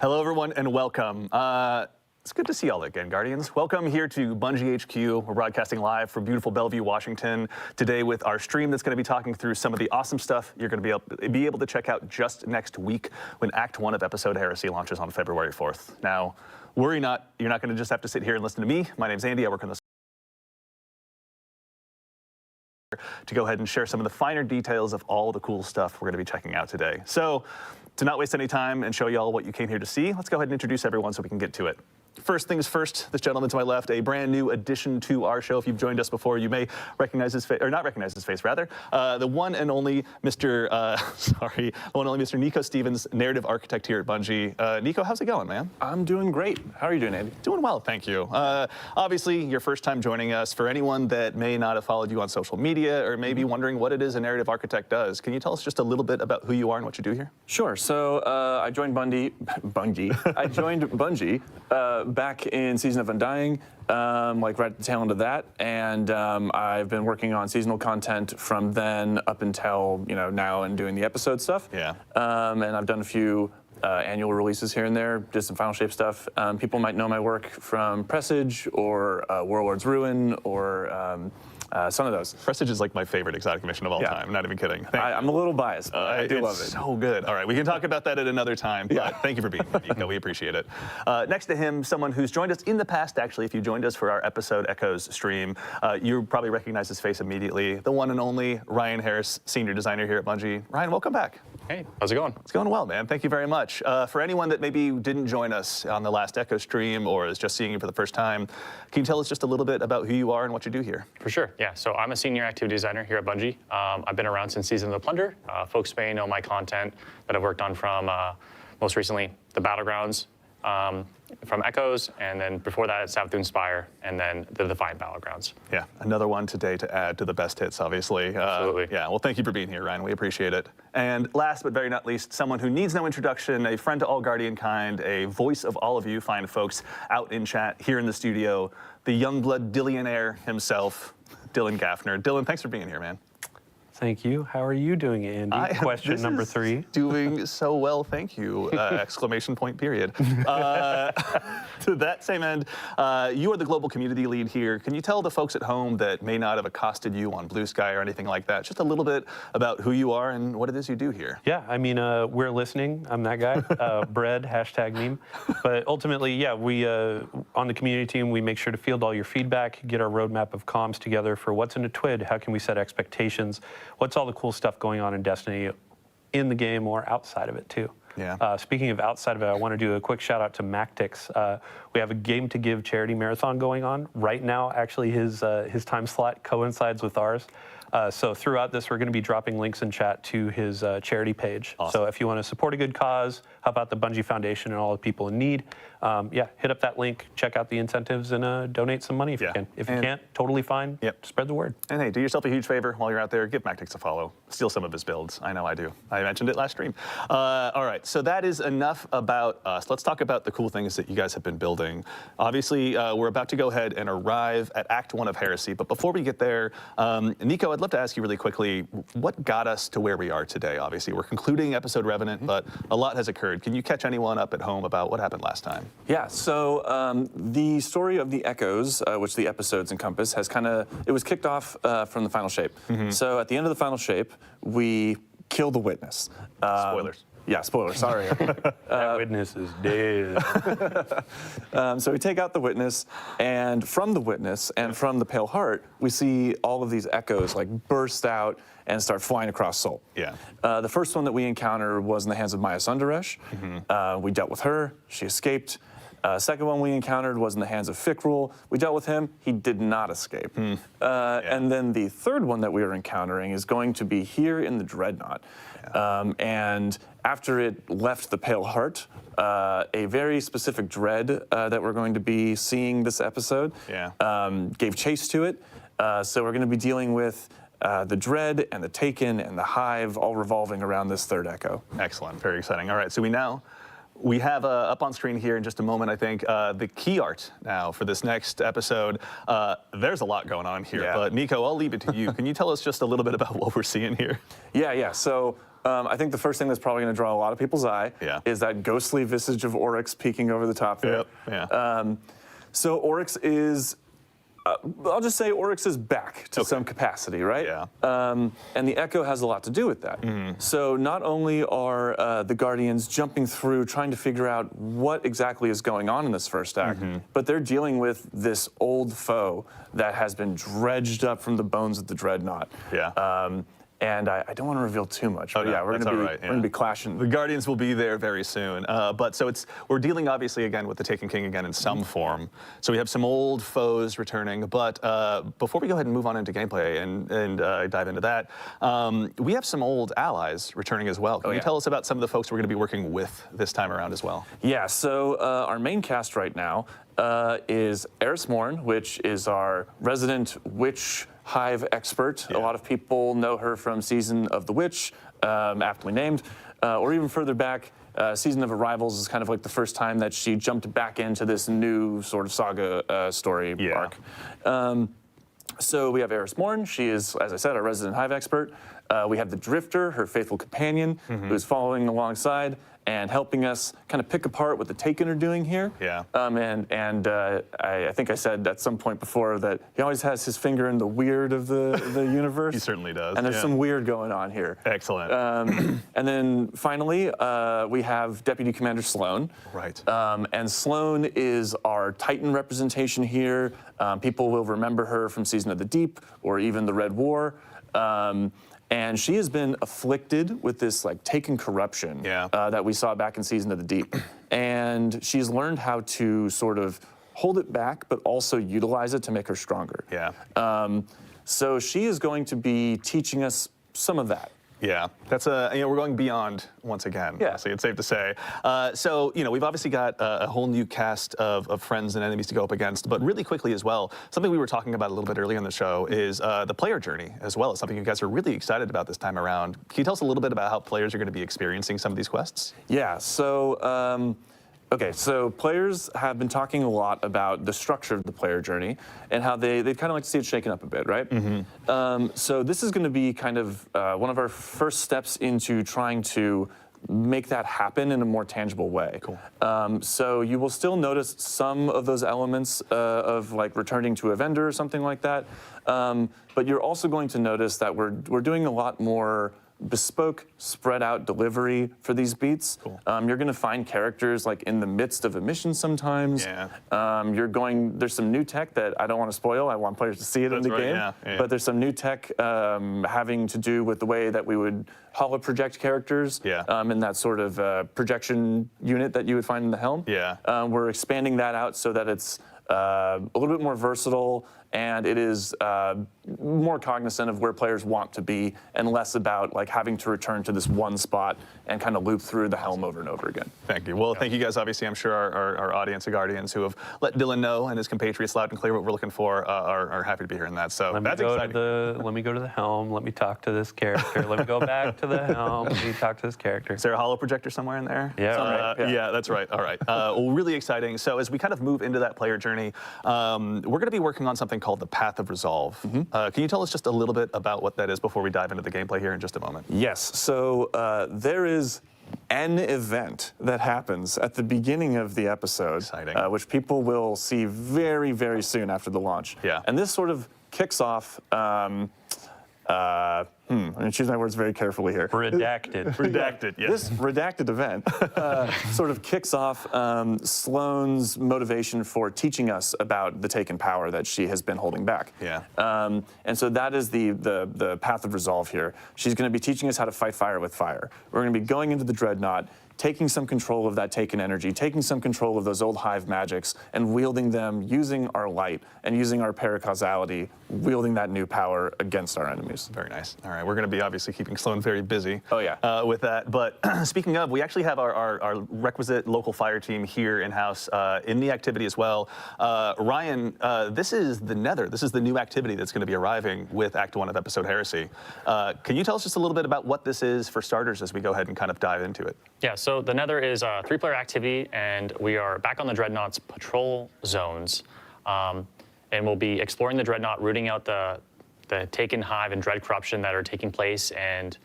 Hello, everyone, and welcome. It's good to see y'all again, Guardians. Welcome here to Bungie HQ. We're broadcasting live from beautiful Bellevue, Washington, today with our stream that's going to be talking through some of the awesome stuff you're going to be able to check out just next week when Act 1 of episode Heresia launches on February 4th. Now, worry not, you're not going to just have to sit here and listen to me. My name's Andy. I work on the to go ahead and share some of the finer details of all the cool stuff we're going to be checking out today. So, to not waste any time and show you all what you came here to see, let's go ahead and introduce everyone so we can get to it. First things first, this gentleman to my left, a brand new addition to our show. If you've joined us before, you may recognize his face, or not recognize his face, rather. The one and only Mr. Nico Stevens, narrative architect here at Bungie. Nico, how's it going, man? I'm doing great. How are you doing, Andy? Doing well, thank you. Obviously, your first time joining us. For anyone that may not have followed you on social media or may be wondering what it is a narrative architect does, can you tell us just a little bit about who you are and what you do here? Sure. So I joined Bungie. I joined Bungie back in Season of Undying, like right at the tail end of that, and I've been working on seasonal content from then up until now and doing the episode stuff. Yeah. And I've done a few annual releases here and there, did some Final Shape stuff. People might know my work from Presage or Warlord's Ruin or some of those. Presage is like my favorite exotic mission of all time. I'm not even kidding. I'm a little biased, but I do love it. It's so good. All right, we can talk about that at another time, but thank you for being here, Nico. We appreciate it. Next to him, someone who's joined us in the past, actually. If you joined us for our episode Echoes stream, you probably recognize his face immediately. The one and only Ryan Harris, senior designer here at Bungie. Ryan, welcome back. Hey, how's it going? It's going well, man. Thank you very much. For anyone that maybe didn't join us on the last Echo stream or is just seeing you for the first time, can you tell us just a little bit about who you are and what you do here? For sure, yeah. So I'm a senior activity designer here at Bungie. I've been around since Season of the Plunder. Folks may know my content that I've worked on from most recently the Battlegrounds, from Echoes, and then before that at Sabbath Inspire, and then the Defiant Battlegrounds. Yeah, another one today to add to the best hits, obviously. Absolutely. Yeah, well, thank you for being here, Ryan. We appreciate it. And last but very not least, someone who needs no introduction, a friend to all Guardian kind, a voice of all of you fine folks out in chat, here in the studio, the Youngblood Dillionaire himself, Dylan Gaffner. Dylan, thanks for being here, man. Thank you. How are you doing, Andy? Question number 3. Doing so well, thank you! Exclamation point, period. To that same end, you are the global community lead here. Can you tell the folks at home that may not have accosted you on Blue Sky or anything like that, just a little bit about who you are and what it is you do here? Yeah, I mean, we're listening. I'm that guy. Bread, hashtag meme. But ultimately, yeah, we, on the community team, we make sure to field all your feedback, get our roadmap of comms together for what's in a TWID, how can we set expectations, what's all the cool stuff going on in Destiny in the game or outside of it, too. Yeah. Speaking of outside of it, I want to do a quick shout out to Mactix. We have a Game to Give charity marathon going on right now. Actually, his time slot coincides with ours. So throughout this, we're going to be dropping links in chat to his charity page. Awesome. So if you want to support a good cause, help out the Bungie Foundation and all the people in need, yeah, hit up that link, check out the incentives, and donate some money if you can. If you can't, totally fine. Yep. Spread the word. And hey, do yourself a huge favor while you're out there. Give Mactix a follow. Steal some of his builds. I know I do. I mentioned it last stream. All right, so that is enough about us. Let's talk about the cool things that you guys have been building. Obviously, we're about to go ahead and arrive at Act 1 of Heresy. But before we get there, Nico, I'd love to ask you really quickly, what got us to where we are today? Obviously, we're concluding episode Revenant, but a lot has occurred. Can you catch anyone up at home about what happened last time? Yeah, so the story of the Echoes, which the episodes encompass, has it was kicked off from the Final Shape. So at the end of the Final Shape, we kill the Witness. Spoilers. Yeah, spoilers, sorry. That Witness is dead. So we take out the Witness, and from the Witness and from the Pale Heart, we see all of these Echoes like burst out and start flying across Sol. Yeah. The first one that we encountered was in the hands of Maya Sundaresh. We dealt with her, she escaped. Second one we encountered was in the hands of Fikrul. We dealt with him, he did not escape. And then the third one that we are encountering is going to be here in the Dreadnought. And after it left the Pale Heart, a very specific dread that we're going to be seeing this episode gave chase to it. So we're going to be dealing with the Dread and the Taken and the Hive all revolving around this third Echo. Excellent, very exciting. All right, so we have up on screen here in just a moment, I think, the key art now for this next episode. There's a lot going on here, but Nico, I'll leave it to you. Can you tell us just a little bit about what we're seeing here? Yeah. So I think the first thing that's probably going to draw a lot of people's eye is that ghostly visage of Oryx peeking over the top there. So Oryx is, I'll just say Oryx is back to some capacity, right? And the Echo has a lot to do with that. So not only are the Guardians jumping through, trying to figure out what exactly is going on in this first act, but they're dealing with this old foe that has been dredged up from the bones of the Dreadnought. And I don't want to reveal too much, but we're going to be clashing. The Guardians will be there very soon. But so we're dealing obviously again with the Taken King again in some form. So we have some old foes returning. But before we go ahead and move on into gameplay and dive into that, we have some old allies returning as well. Can you tell us about some of the folks we're going to be working with this time around as well? Yeah, so our main cast right now is Eris Morn, which is our resident witch hive expert. A lot of people know her from Season of the Witch, aptly named, or even further back, Season of Arrivals is kind of like the first time that she jumped back into this new sort of saga story arc. So we have Eris Morn. She is, as I said, our resident hive expert. We have the Drifter, her faithful companion, who's following alongside and helping us kind of pick apart what the Taken are doing here. I think I said at some point before that he always has his finger in the weird of the universe. He certainly does. And there's some weird going on here. Excellent. And then finally, we have Deputy Commander Sloan. And Sloan is our Titan representation here. People will remember her from Season of the Deep or even the Red War. And she has been afflicted with this like Taken corruption that we saw back in Season of the Deep. And she's learned how to sort of hold it back, but also utilize it to make her stronger. So she is going to be teaching us some of that. That's we're going beyond once again. So it's safe to say. So we've obviously got a whole new cast of friends and enemies to go up against. But really quickly as well, something we were talking about a little bit earlier in the show is the player journey as well. It's something you guys are really excited about this time around. Can you tell us a little bit about how players are going to be experiencing some of these quests? So. Okay, so players have been talking a lot about the structure of the player journey and how they'd kind of like to see it shaken up a bit, right? So this is going to be kind of one of our first steps into trying to make that happen in a more tangible way. So you will still notice some of those elements of like returning to a vendor or something like that, but you're also going to notice that we're doing a lot more bespoke, spread out delivery for these beats. You're going to find characters like in the midst of a mission sometimes. There's some new tech that I don't want to spoil. I want players to see it in the game. But there's some new tech having to do with the way that we would holo-project characters in that sort of projection unit that you would find in the helm. We're expanding that out so that it's a little bit more versatile, and it is more cognizant of where players want to be and less about like having to return to this one spot and kind of loop through the helm over and over again. Thank you. Well, thank you guys. Obviously, I'm sure our audience of Guardians who have let Dylan know and his compatriots loud and clear what we're looking for are happy to be hearing that. So that's exciting. Let me go to the helm. Let me talk to this character. Let me go back to the helm. Let me talk to this character. Is there a holo projector somewhere in there? Yeah, that's right. All right. Well, really exciting. So as we kind of move into that player journey, we're going to be working on something called the Path of Resolve. Can you tell us just a little bit about what that is before we dive into the gameplay here in just a moment? Yes. So there is an event that happens at the beginning of the episode, which people will see very, very soon after the launch. And this sort of kicks off. I'm going to choose my words very carefully here. Redacted. Redacted, yes. This redacted event sort of kicks off Sloane's motivation for teaching us about the Taken power that she has been holding back. And so that is the path of resolve here. She's going to be teaching us how to fight fire with fire. We're going to be going into the Dreadnought, taking some control of that Taken energy, taking some control of those old hive magics, and wielding them using our light and using our paracausality, wielding that new power against our enemies. Very nice. All right, we're going to be obviously keeping Sloan very busy with that. But speaking of, we actually have our requisite local fire team here in-house in the activity as well. Ryan, this is the Nether. This is the new activity that's going to be arriving with Act 1 of Episode Heresy. Can you tell us just a little bit about what this is for starters as we go ahead and kind of dive into it? Yeah, so the Nether is a 3-player activity, and we are back on the Dreadnought's patrol zones. And we'll be exploring the Dreadnought, rooting out the Taken hive and dread corruption that are taking place, and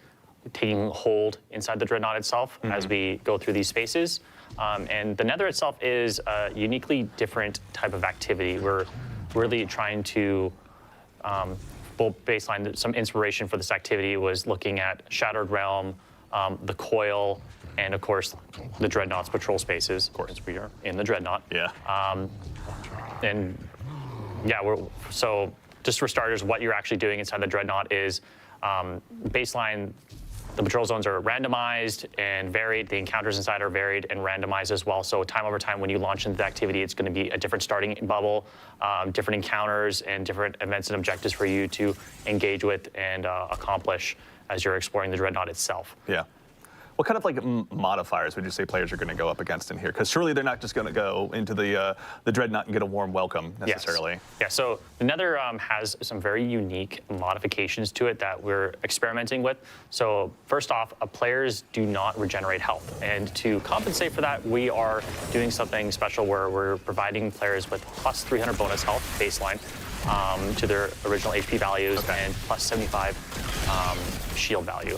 taking hold inside the Dreadnought itself as we go through these spaces. And the Nether itself is a uniquely different type of activity. We're really trying to baseline some inspiration for this activity was looking at Shattered Realm, the Coil, and of course the Dreadnought's patrol spaces. Of course, we are in the Dreadnought. Yeah. And yeah, so just for starters, what you're actually doing inside the Dreadnought is baseline. The patrol zones are randomized and varied. The encounters inside are varied and randomized as well. So time over time, when you launch into the activity, it's going to be a different starting bubble, different encounters, and different events and objectives for you to engage with and accomplish as you're exploring the Dreadnought itself. Yeah. What kind of like modifiers would you say players are going to go up against in here? Because surely they're not just going to go into the Dreadnought and get a warm welcome necessarily. Yes. Yeah, so the Nether has some very unique modifications to it that we're experimenting with. So first off, players do not regenerate health. And to compensate for that, we are doing something special where we're providing players with plus 300 bonus health baseline to their original HP values and plus 75 shield value.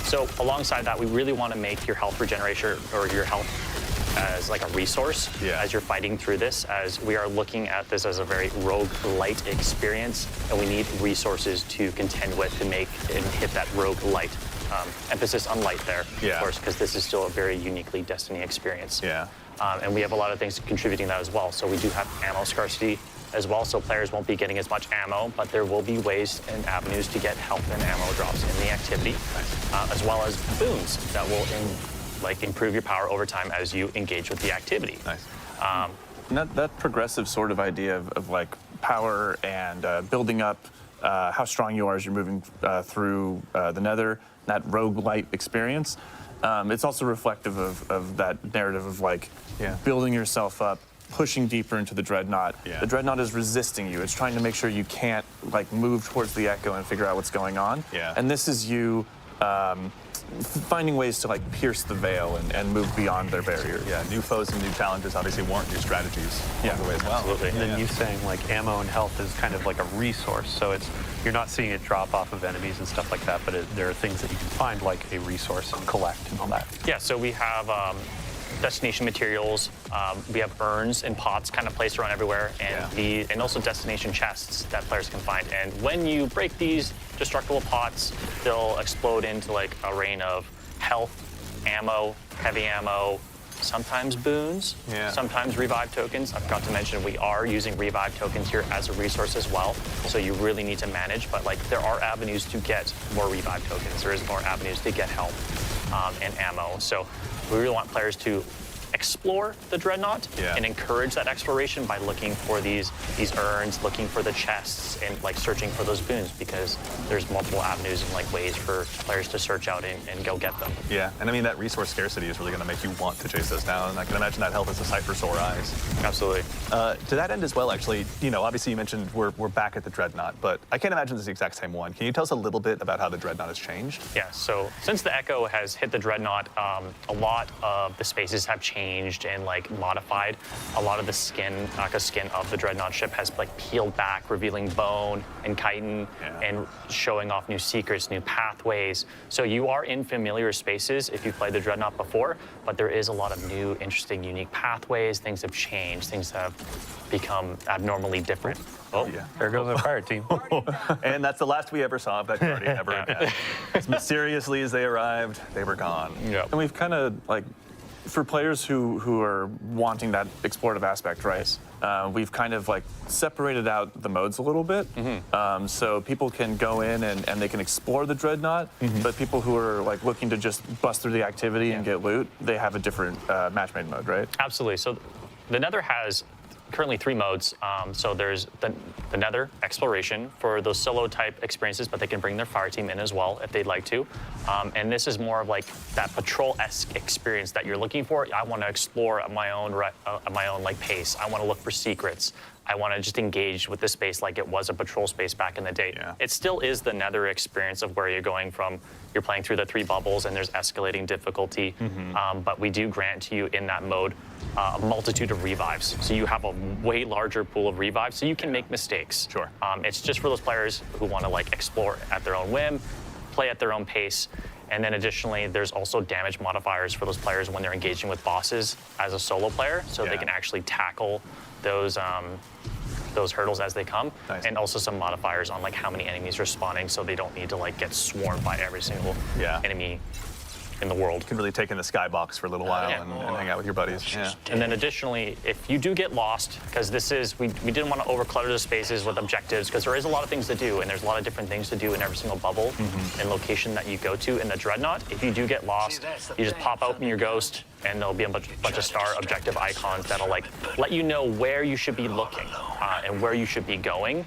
So alongside that, we really want to make your health regeneration or your health as like a resource as you're fighting through this, as we are looking at this as a very rogue-light experience, and we need resources to contend with to make and hit that rogue-light. Emphasis on light there, of course, because this is still a very uniquely Destiny experience. Yeah. And we have a lot of things contributing to that as well. So we do have ammo scarcity as well, so players won't be getting as much ammo, but there will be ways and avenues to get health and ammo drops in the activity, as well as boons that will improve your power over time as you engage with the activity. Nice. That progressive sort of idea of like power and building up how strong you are as you're moving through the Nether, that roguelite experience, it's also reflective of that narrative of like building yourself up, pushing deeper into the Dreadnought. The Dreadnought is resisting you. It's trying to make sure you can't like move towards the Echo and figure out what's going on. And this is you finding ways to like pierce the veil and move beyond their barrier. New foes and new challenges obviously warrant new strategies along the way as well. Absolutely. And then you saying like ammo and health is kind of like a resource. So you're not seeing it drop off of enemies and stuff like that, but there are things that you can find like a resource and collect and all that. Yeah, so we have destination materials. We have urns and pots kind of placed around everywhere, and also destination chests that players can find. And when you break these destructible pots, they'll explode into like a rain of health, ammo, heavy ammo, sometimes boons, sometimes revive tokens. I forgot to mention we are using revive tokens here as a resource as well, so you really need to manage, but like there are avenues to get more revive tokens. There is more avenues to get health and ammo. So we really want players to explore the Dreadnought and encourage that exploration by looking for these urns, looking for the chests, and like searching for those boons, because there's multiple avenues and like ways for players to search out and go get them. Yeah, and I mean that resource scarcity is really going to make you want to chase those down, and I can imagine that health is a sight for sore eyes. Absolutely. To that end as well, actually, obviously you mentioned we're back at the Dreadnought, but I can't imagine it's the exact same one. Can you tell us a little bit about how the Dreadnought has changed? Yeah, so since the Echo has hit the Dreadnought, a lot of the spaces have changed and like modified. A lot of the skin of the Dreadnought ship has like peeled back, revealing bone and chitin and showing off new secrets, new pathways. So you are in familiar spaces if you've played the Dreadnought before, but there is a lot of new, interesting, unique pathways. Things have changed. Things have become abnormally different. There goes our fire team. And that's the last we ever saw of that party ever again. As mysteriously as they arrived, they were gone. And we've kind of like, for players who are wanting that explorative aspect, right? We've kind of like separated out the modes a little bit. So people can go in and they can explore the Dreadnought, but people who are like looking to just bust through the activity and get loot, they have a different match-made mode, right? Absolutely. So the Nether has currently 3 modes. So there's the Nether exploration for those solo type experiences, but they can bring their fire team in as well if they'd like to. And this is more of like that patrol-esque experience that you're looking for. I want to explore at my own like pace. I want to look for secrets. I want to just engage with the space like it was a patrol space back in the day. It still is the Nether experience of where you're going from, you're playing through the 3 bubbles and there's escalating difficulty, but we do grant to you in that mode a multitude of revives. So you have a way larger pool of revives, so you can make mistakes. It's just for those players who want to like explore at their own whim, play at their own pace. And then additionally, there's also damage modifiers for those players when they're engaging with bosses as a solo player, so they can actually tackle those hurdles as they come. Nice. And also some modifiers on like how many enemies are spawning, so they don't need to like get swarmed by every single enemy in the world. You can really take in the skybox for a little while and hang out with your buddies. Yeah. And then additionally, if you do get lost, because this is, we didn't want to overclutter the spaces with objectives, because there is a lot of things to do, and there's a lot of different things to do in every single bubble and location that you go to in the Dreadnought. If you do get lost, you just pop open your ghost, and there'll be a bunch of star objective icons that'll like let you know where you should be looking and where you should be going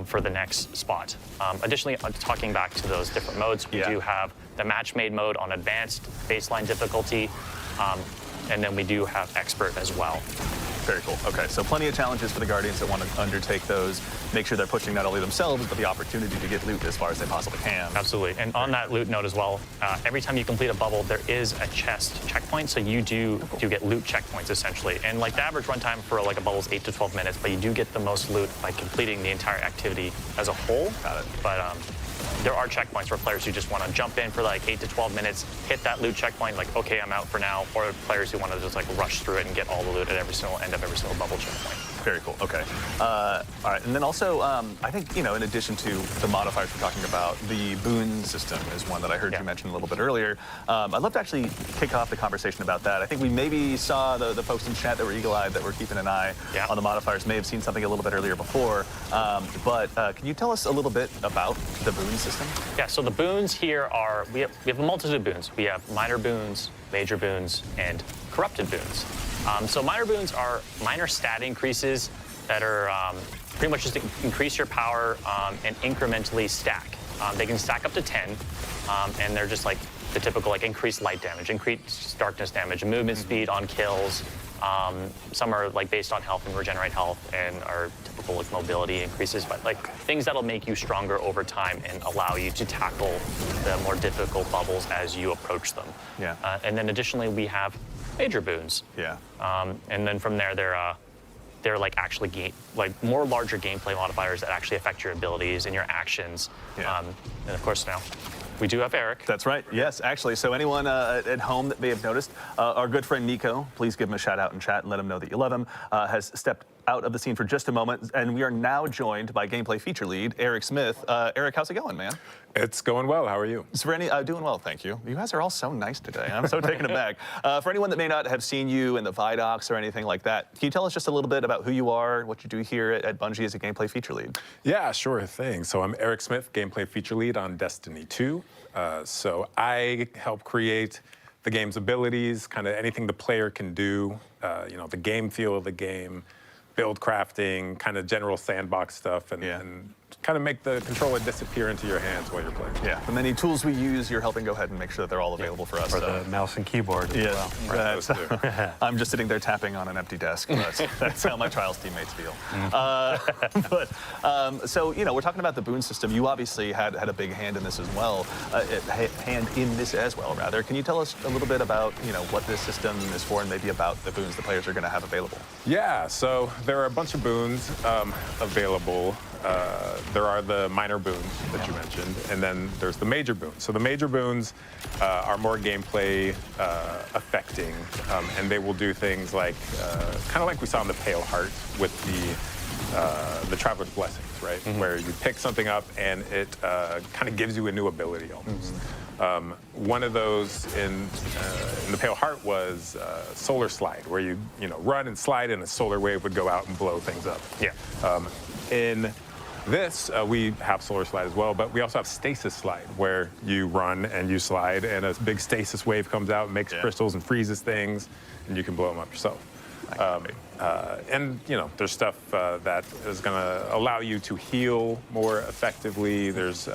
for the next spot. Additionally, talking back to those different modes, we do have the match-made mode on advanced baseline difficulty, and then we do have expert as well. Very cool. Okay, so plenty of challenges for the Guardians that want to undertake those. Make sure they're pushing not only themselves, but the opportunity to get loot as far as they possibly can. Absolutely. And on that loot note as well, every time you complete a bubble, there is a chest checkpoint, so you do get loot checkpoints essentially. And like the average runtime for like a bubble is 8 to 12 minutes, but you do get the most loot by completing the entire activity as a whole. Got it. But there are checkpoints for players who just want to jump in for like 8 to 12 minutes, hit that loot checkpoint, like, okay, I'm out for now, or players who want to just like rush through it and get all the loot at every single end of every single bubble checkpoint. Very cool. Okay. All right. And then also, I think, in addition to the modifiers we're talking about, the boon system is one that I heard you mention a little bit earlier. I'd love to actually kick off the conversation about that. I think we maybe saw the folks in chat that were eagle-eyed that were keeping an eye on the modifiers may have seen something a little bit earlier before. But can you tell us a little bit about the boon system? Yeah, so the boons here are, we have a multitude of boons. We have minor boons, major boons, and corrupted boons. So minor boons are minor stat increases that are pretty much just increase your power and incrementally stack. They can stack up to 10, and they're just like the typical like increased light damage, increased darkness damage, movement speed on kills. Some are like based on health and regenerate health and are typical like mobility increases, but like things that'll make you stronger over time and allow you to tackle the more difficult bubbles as you approach them. Yeah. And then additionally, we have major boons. Yeah. And then from there, they're like actually more larger gameplay modifiers that actually affect your abilities and your actions. Yeah. And of course now, we do have Eric. That's right. Yes, actually. So anyone at home that may have noticed, our good friend Nico, please give him a shout out in chat and let him know that you love him, has stepped out of the scene for just a moment, and we are now joined by gameplay feature lead Eric Smith. Eric, how's it going, man? It's going well. How are you? So for doing well, thank you. You guys are all so nice today. I'm so taken aback. For anyone that may not have seen you in the Vidocs or anything like that, can you tell us just a little bit about who you are, what you do here at Bungie as a gameplay feature lead? Yeah, sure thing. So I'm Eric Smith, gameplay feature lead on Destiny 2. So I help create the game's abilities, kind of anything the player can do, the game feel of the game, build crafting, kind of general sandbox stuff, and kind of make the controller disappear into your hands while you're playing. Yeah, the many tools we use, you're helping go ahead and make sure that they're all available for us. For the mouse and keyboard as well. Right. I'm just sitting there tapping on an empty desk. That's how my Trials teammates feel. So, we're talking about the boon system. You obviously had a big hand in this as well, rather. Can you tell us a little bit about, what this system is for and maybe about the boons the players are going to have available? Yeah, so there are a bunch of boons available. There are the minor boons that you mentioned, and then there's the major boons. So the major boons are more gameplay affecting, and they will do things like, kind of like we saw in the Pale Heart with the Traveler's Blessings, right? Where you pick something up and it kind of gives you a new ability almost. One of those in the Pale Heart was Solar Slide, where you run and slide and a solar wave would go out and blow things up. Yeah. In this, we have Solar Slide as well, but we also have Stasis Slide, where you run and you slide and a big stasis wave comes out and makes crystals and freezes things, and you can blow them up yourself. And there's stuff that is going to allow you to heal more effectively. There's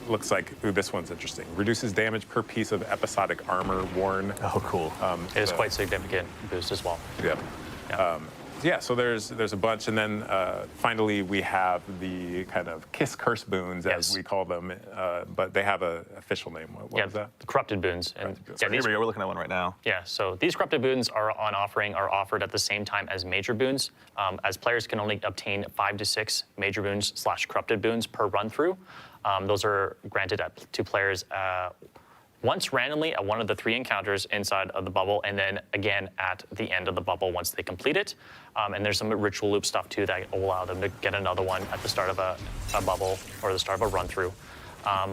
looks like, ooh, this one's interesting. Reduces damage per piece of episodic armor worn. Oh, cool. It is quite significant boost as well. Yeah. Yeah, so there's a bunch, and then finally we have the kind of kiss curse boons, as we call them, but they have an official name. What was that? The corrupted boons. And Here we go. We're looking at one right now. yeah, so these corrupted boons are offered at the same time as major boons, as players can only obtain 5 to 6 major boons / corrupted boons per run through. Those are granted to players once randomly at one of the 3 encounters inside of the bubble, and then again at the end of the bubble once they complete it. And there's some ritual loop stuff too that will allow them to get another one at the start of a bubble or the start of a run through.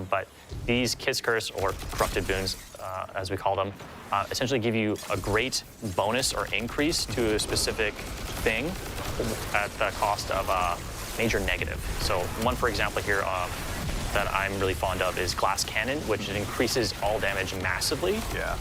But these Kiss Curse or corrupted boons, as we call them, essentially give you a great bonus or increase to a specific thing at the cost of a major negative. So one, for example, here that I'm really fond of is Glass Cannon, which increases all damage massively,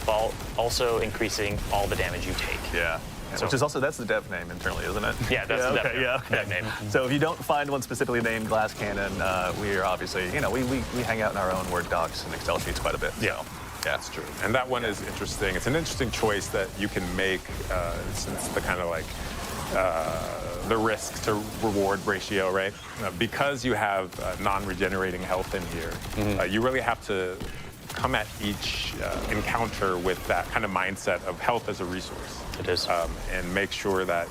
while also increasing all the damage you take. Yeah. So, which is also, that's the dev name internally, isn't it? Yeah, that's the dev name. So if you don't find one specifically named Glass Cannon, we are obviously, we hang out in our own Word docs and Excel sheets quite a bit. Yeah. So, yeah, that's true. And that one is interesting. It's an interesting choice that you can make since the kind of like the risk to reward ratio, right? Because you have non-regenerating health in here, you really have to come at each encounter with that kind of mindset of health as a resource. It is. And make sure that,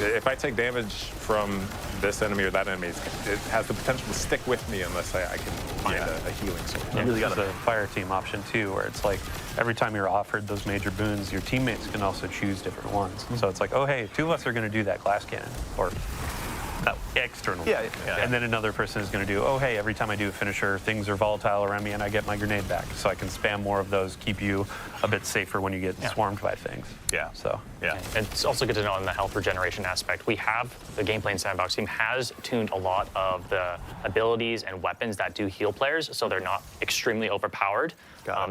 if I take damage from this enemy or that enemy, it has the potential to stick with me unless I can find a healing source. You really got the fire team option too, where it's like every time you're offered those major boons, your teammates can also choose different ones. So it's like, oh hey, 2 of us are going to do that glass cannon, or external. And then another person is going to do, oh hey, every time I do a finisher, things are volatile around me and I get my grenade back. So I can spam more of those, keep you a bit safer when you get swarmed by things. Yeah. So And it's also good to know on the health regeneration aspect, the gameplay and sandbox team has tuned a lot of the abilities and weapons that do heal players, so they're not extremely overpowered.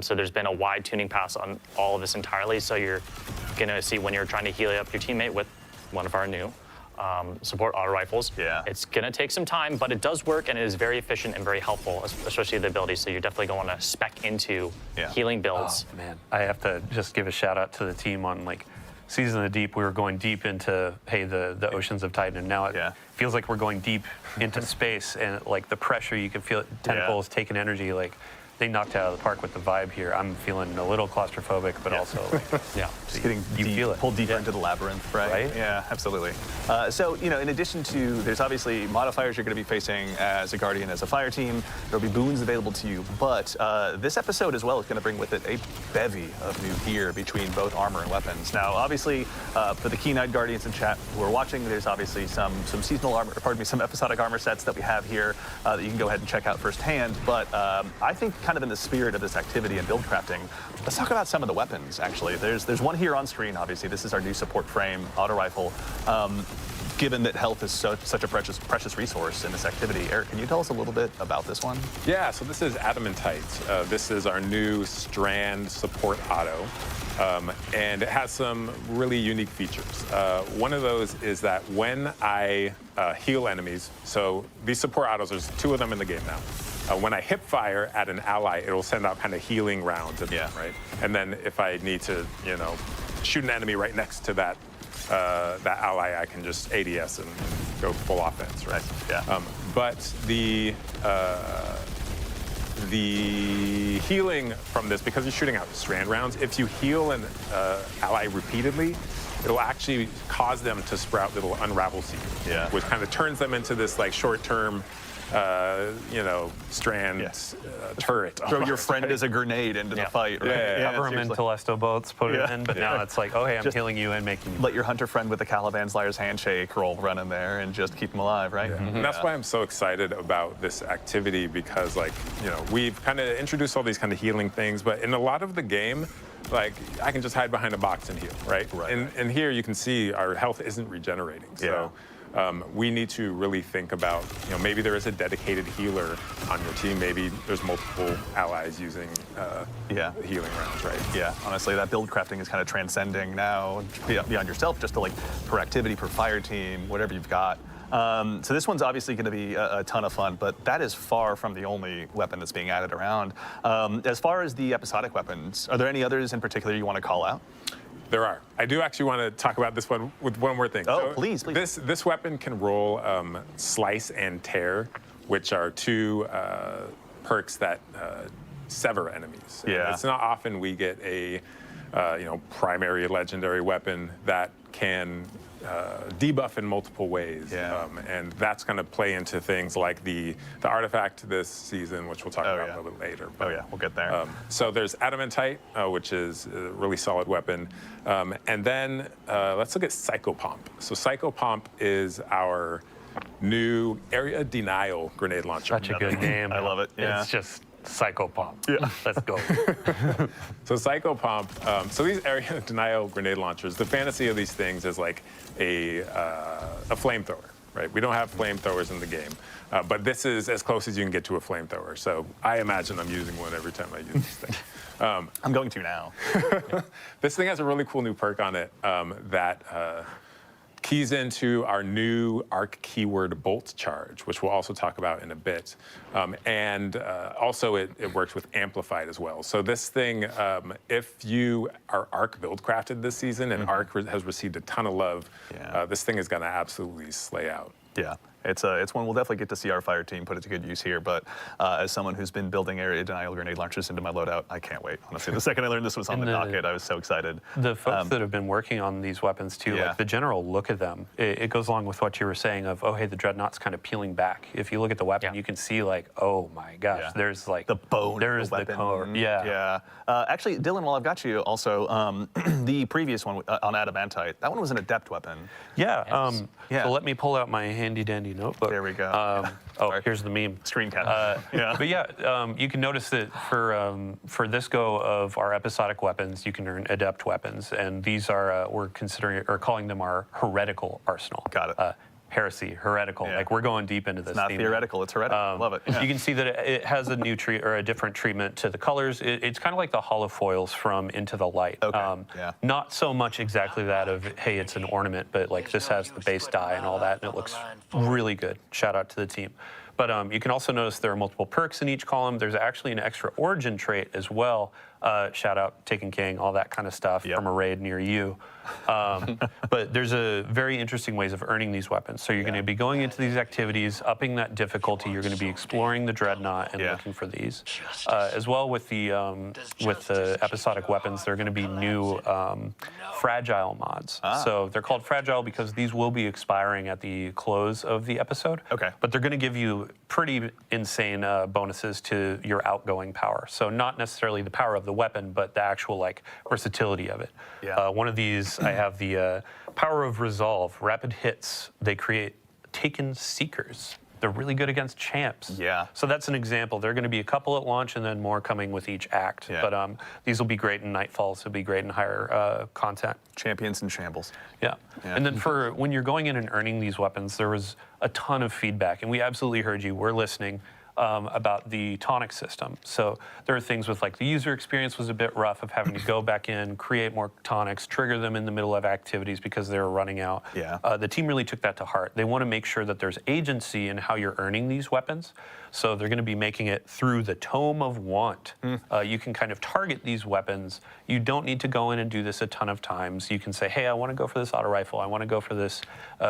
So there's been a wide tuning pass on all of this entirely. So you're going to see when you're trying to heal up your teammate with one of our new support auto rifles. It's going to take some time, but it does work and it is very efficient and very helpful, especially the abilities. So you're definitely going to want to spec into healing builds. Oh, man, I have to just give a shout out to the team on Season of the Deep. We were going deep into the oceans of Titan, and now it feels like we're going deep into space, and the pressure you can feel. Tentacles taking energy. They knocked it out of the park with the vibe here. I'm feeling a little claustrophobic, but also just getting pulled deeper into the labyrinth, right? Yeah, absolutely. So, in addition to, there's obviously modifiers you're going to be facing as a Guardian, as a fire team. There'll be boons available to you, but this episode as well is going to bring with it a bevy of new gear between both armor and weapons. Now, obviously, for the keen-eyed Guardians in chat who are watching, there's obviously some seasonal armor, some episodic armor sets that we have here that you can go ahead and check out firsthand. But I think, kind of in the spirit of this activity and build crafting, let's talk about some of the weapons, actually. There's one here on screen, obviously. This is our new support frame auto rifle. Given that health is such a precious resource in this activity, Eric, can you tell us a little bit about this one? Yeah, so this is Adamantite. This is our new Strand support auto. And it has some really unique features. One of those is that when I heal enemies, so these support autos, there's 2 of them in the game now. When I hip fire at an ally, it will send out kind of healing rounds, right? And then if I need to, shoot an enemy right next to that ally, I can just ADS and go full offense, right? But the healing from this, because you're shooting out strand rounds, if you heal an ally repeatedly, it'll actually cause them to sprout little unravel seeds, which kind of turns them into this short-term strand turret. Throw your friend as a grenade into the fight, right? Cover them in Telesto boats, put it in, but now it's like, oh, hey, I'm healing you and making you. Let your hunter friend with the Caliban Slayer's handshake roll run in there and just keep him alive, right? And that's why I'm so excited about this activity, because, we've kind of introduced all these kind of healing things, but in a lot of the game, I can just hide behind a box and heal, right? And here you can see our health isn't regenerating. So we need to really think about, maybe there is a dedicated healer on your team. Maybe there's multiple allies using healing rounds, right? Yeah, honestly, that build crafting is kind of transcending now beyond yourself, just to per activity, per fire team, whatever you've got. So this one's obviously going to be a ton of fun, but that is far from the only weapon that's being added around. As far as the episodic weapons, are there any others in particular you want to call out? There are. I do actually want to talk about this one with one more thing. Oh, please. This weapon can roll slice and tear, which are two perks that sever enemies. And Yeah. it's not often we get a primary legendary weapon that can debuff in multiple ways. Yeah. And that's going to play into things like the artifact this season, which we'll talk about yeah. a little bit later. Oh yeah, we'll get there. So there's Adamantite, which is a really solid weapon. And then let's look at Psychopomp. So Psychopomp is our new area denial grenade launcher. Such a good name. I love it. Yeah. It's just Psychopomp. Yeah. Let's go. So Psychopomp, so these area denial grenade launchers, the fantasy of these things is like a flamethrower, right? We don't have flamethrowers in the game, but this is as close as you can get to a flamethrower. So I imagine I'm using one every time I use this thing. I'm going to now. This thing has a really cool new perk on it that keys into our new arc keyword bolt charge, which we'll also talk about in a bit. And also it works with amplified as well. So this thing, if you are arc build crafted this season and arc has received a ton of love, this thing is gonna absolutely slay out. Yeah, it's one we'll definitely get to see our fire team put it to good use here. But as someone who's been building area denial grenade launchers into my loadout, I can't wait. Honestly, the second I learned this was on the docket, I was so excited. The folks that have been working on these weapons too, Yeah. like the general look of them, it goes along with what you were saying of, oh, hey, the dreadnought's kind of peeling back. If you look at the weapon, you can see like, oh my gosh, Yeah. there's like The bone. There's the the weapon. core. Yeah. Yeah. Actually, Dylan, while I've got you, also the previous one on Adamantite, that one was an adept weapon. Yeah. Yeah. So let me pull out my handy dandy notebook. There we go. Oh, here's the meme. Screen cap. Yeah. But yeah, you can notice that for this go of our episodic weapons, you can earn adept weapons, and these are we're considering or calling them our heretical arsenal. Got it. Heresy, heretical. Yeah. Like we're going deep into this. It's not theme. theoretical, it's heretical. Love it. Yeah. You can see that it has a new or a different treatment to the colors. It's kind of like the holofoils from Into the Light. Okay, yeah. Not so much exactly that of, hey, it's an ornament, but like this has the base die and all that, and it looks really good. Shout out to the team. But you can also notice there are multiple perks in each column. There's actually an extra origin trait as well. Shout out Taken King, all that kind of stuff from a raid near you. But there's a very interesting ways of earning these weapons. So you're going to be going into these activities, upping that difficulty. You're going to be exploring the dreadnought and looking for these. As well with the episodic weapons, there are going to be new fragile mods. So they're called fragile because these will be expiring at the close of the episode. Okay. But they're going to give you pretty insane bonuses to your outgoing power. So not necessarily the power of the weapon, but the actual like versatility of it. Yeah. One of these, I have the power of resolve, rapid hits. They create taken seekers. They're really good against champs. Yeah. So that's an example. There are going to be a couple at launch and then more coming with each act. Yeah. But these will be great in Nightfalls. They'll be great in higher content. Champions in shambles. Yeah. And then for when you're going in and earning these weapons, there was a ton of feedback, and we absolutely heard you. We're listening. About the tonic system. So there are things with like the user experience was a bit rough of having to go back in, create more tonics, trigger them in the middle of activities because they were running out. Yeah. The team really took that to heart. They want to make sure that there's agency in how you're earning these weapons. So they're going to be making it through the Tome of Want. You can kind of target these weapons. You don't need to go in and do this a ton of times. You can say, hey, I want to go for this auto rifle. I want to go for this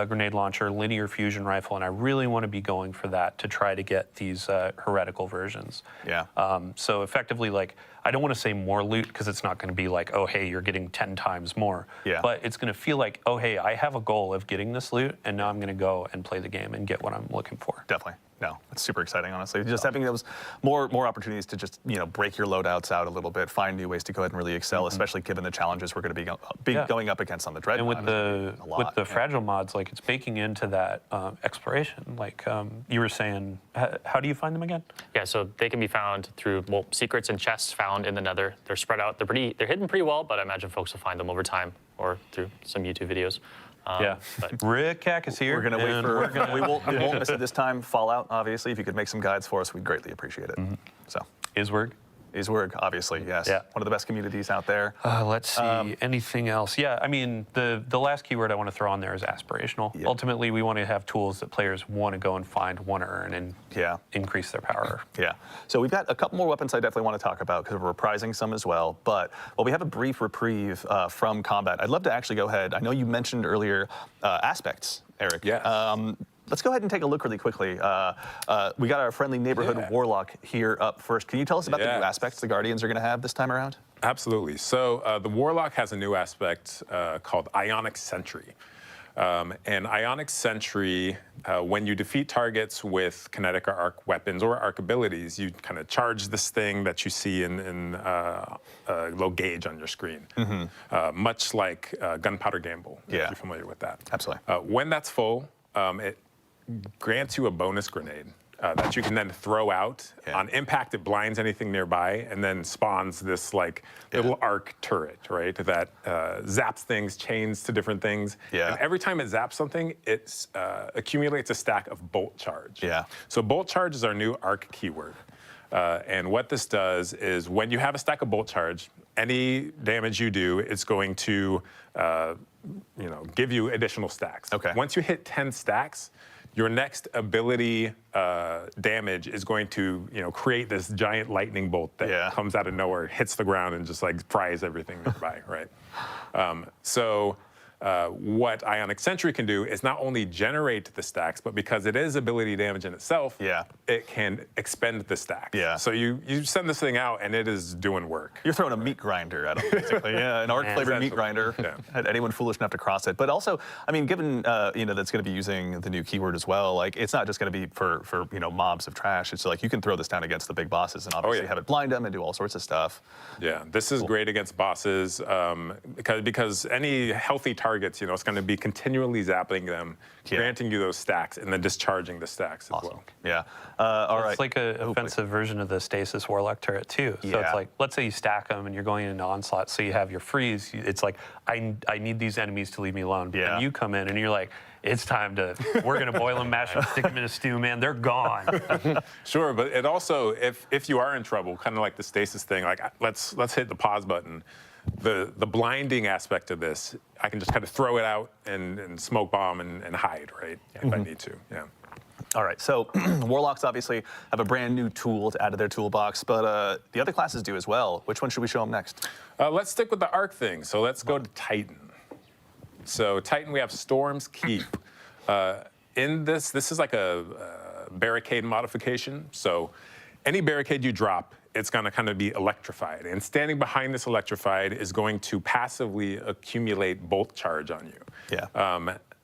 grenade launcher, linear fusion rifle, and I really want to be going for that to try to get these heretical versions. Yeah. So effectively, like, I don't want to say more loot because it's not going to be like, oh, hey, you're getting 10 times more. Yeah. But it's going to feel like, oh, hey, I have a goal of getting this loot, and now I'm going to go and play the game and get what I'm looking for. Definitely. No, it's super exciting, honestly. Just having those more opportunities to just break your loadouts out a little bit, find new ways to go ahead and really excel, especially given the challenges we're going to be going up against on the Dreadnought. And with the fragile mods, like it's baking into that exploration. Like you were saying, how do you find them again? Yeah, so they can be found through secrets and chests found in the Nether. They're spread out. They're hidden pretty well, but I imagine folks will find them over time or through some YouTube videos. But Rick Cack is here. We're going to wait for. We won't miss it this time. Fallout, obviously. If you could make some guides for us, we'd greatly appreciate it. So. Iswurg. is Word, obviously, yes. Yeah. One of the best communities out there. Let's see, anything else? Yeah, I mean, the last keyword I want to throw on there is aspirational. Yeah. Ultimately, we want to have tools that players want to go and find, want to earn, and increase their power. Yeah. So we've got a couple more weapons I definitely want to talk about because we're reprising some as well. But while we have a brief reprieve from combat, I'd love to actually go ahead. I know you mentioned earlier aspects, Eric. Yes. Let's go ahead and take a look really quickly. We got our friendly neighborhood warlock here up first. Can you tell us about the new aspects the Guardians are going to have this time around? Absolutely. So the warlock has a new aspect called Ionic Sentry. And Ionic Sentry, when you defeat targets with kinetic or arc weapons or arc abilities, you kind of charge this thing that you see in low gauge on your screen, much like Gunpowder Gamble, if you're familiar with that. Absolutely. When that's full, it grants you a bonus grenade that you can then throw out. On impact, it blinds anything nearby and then spawns this like little arc turret, right? That zaps things, chains to different things. And every time it zaps something, it accumulates a stack of bolt charge. So bolt charge is our new arc keyword. And what this does is when you have a stack of bolt charge, any damage you do, it's going to give you additional stacks. Once you hit 10 stacks, your next ability damage is going to, create this giant lightning bolt that comes out of nowhere, hits the ground, and just like fries everything nearby, right? What Ionic Sentry can do is not only generate the stacks, but because it is ability damage in itself, it can expend the stacks. So you send this thing out, and it is doing work. You're throwing a meat grinder at them, basically. An arc-flavored meat grinder. At anyone foolish enough to cross it. But also, I mean, given that's going to be using the new keyword as well, like it's not just going to be for mobs of trash. It's like you can throw this down against the big bosses and obviously have it blind them and do all sorts of stuff. Yeah, this is great against bosses because any healthy targets, it's going to be continually zapping them, granting you those stacks, and then discharging the stacks as well. All right. It's like an offensive version of the Stasis Warlock turret, too. So it's like, let's say you stack them and you're going into onslaught, so you have your freeze. It's like, I need these enemies to leave me alone. And you come in and you're like, it's time to, we're going to boil them, mash them, stick them in a stew, man. They're gone. Sure, but it also, if you are in trouble, kind of like the Stasis thing, like let's hit the pause button. The blinding aspect of this, I can just kind of throw it out and smoke bomb and hide, right? If I need to, All right, so Warlocks obviously have a brand new tool to add to their toolbox, but the other classes do as well. Which one should we show them next? Let's stick with the arc thing. So let's go to Titan. So Titan, we have Storm's Keep. In this is like a barricade modification. So any barricade you drop, it's going to kind of be electrified. And standing behind this electrified is going to passively accumulate bolt charge on you.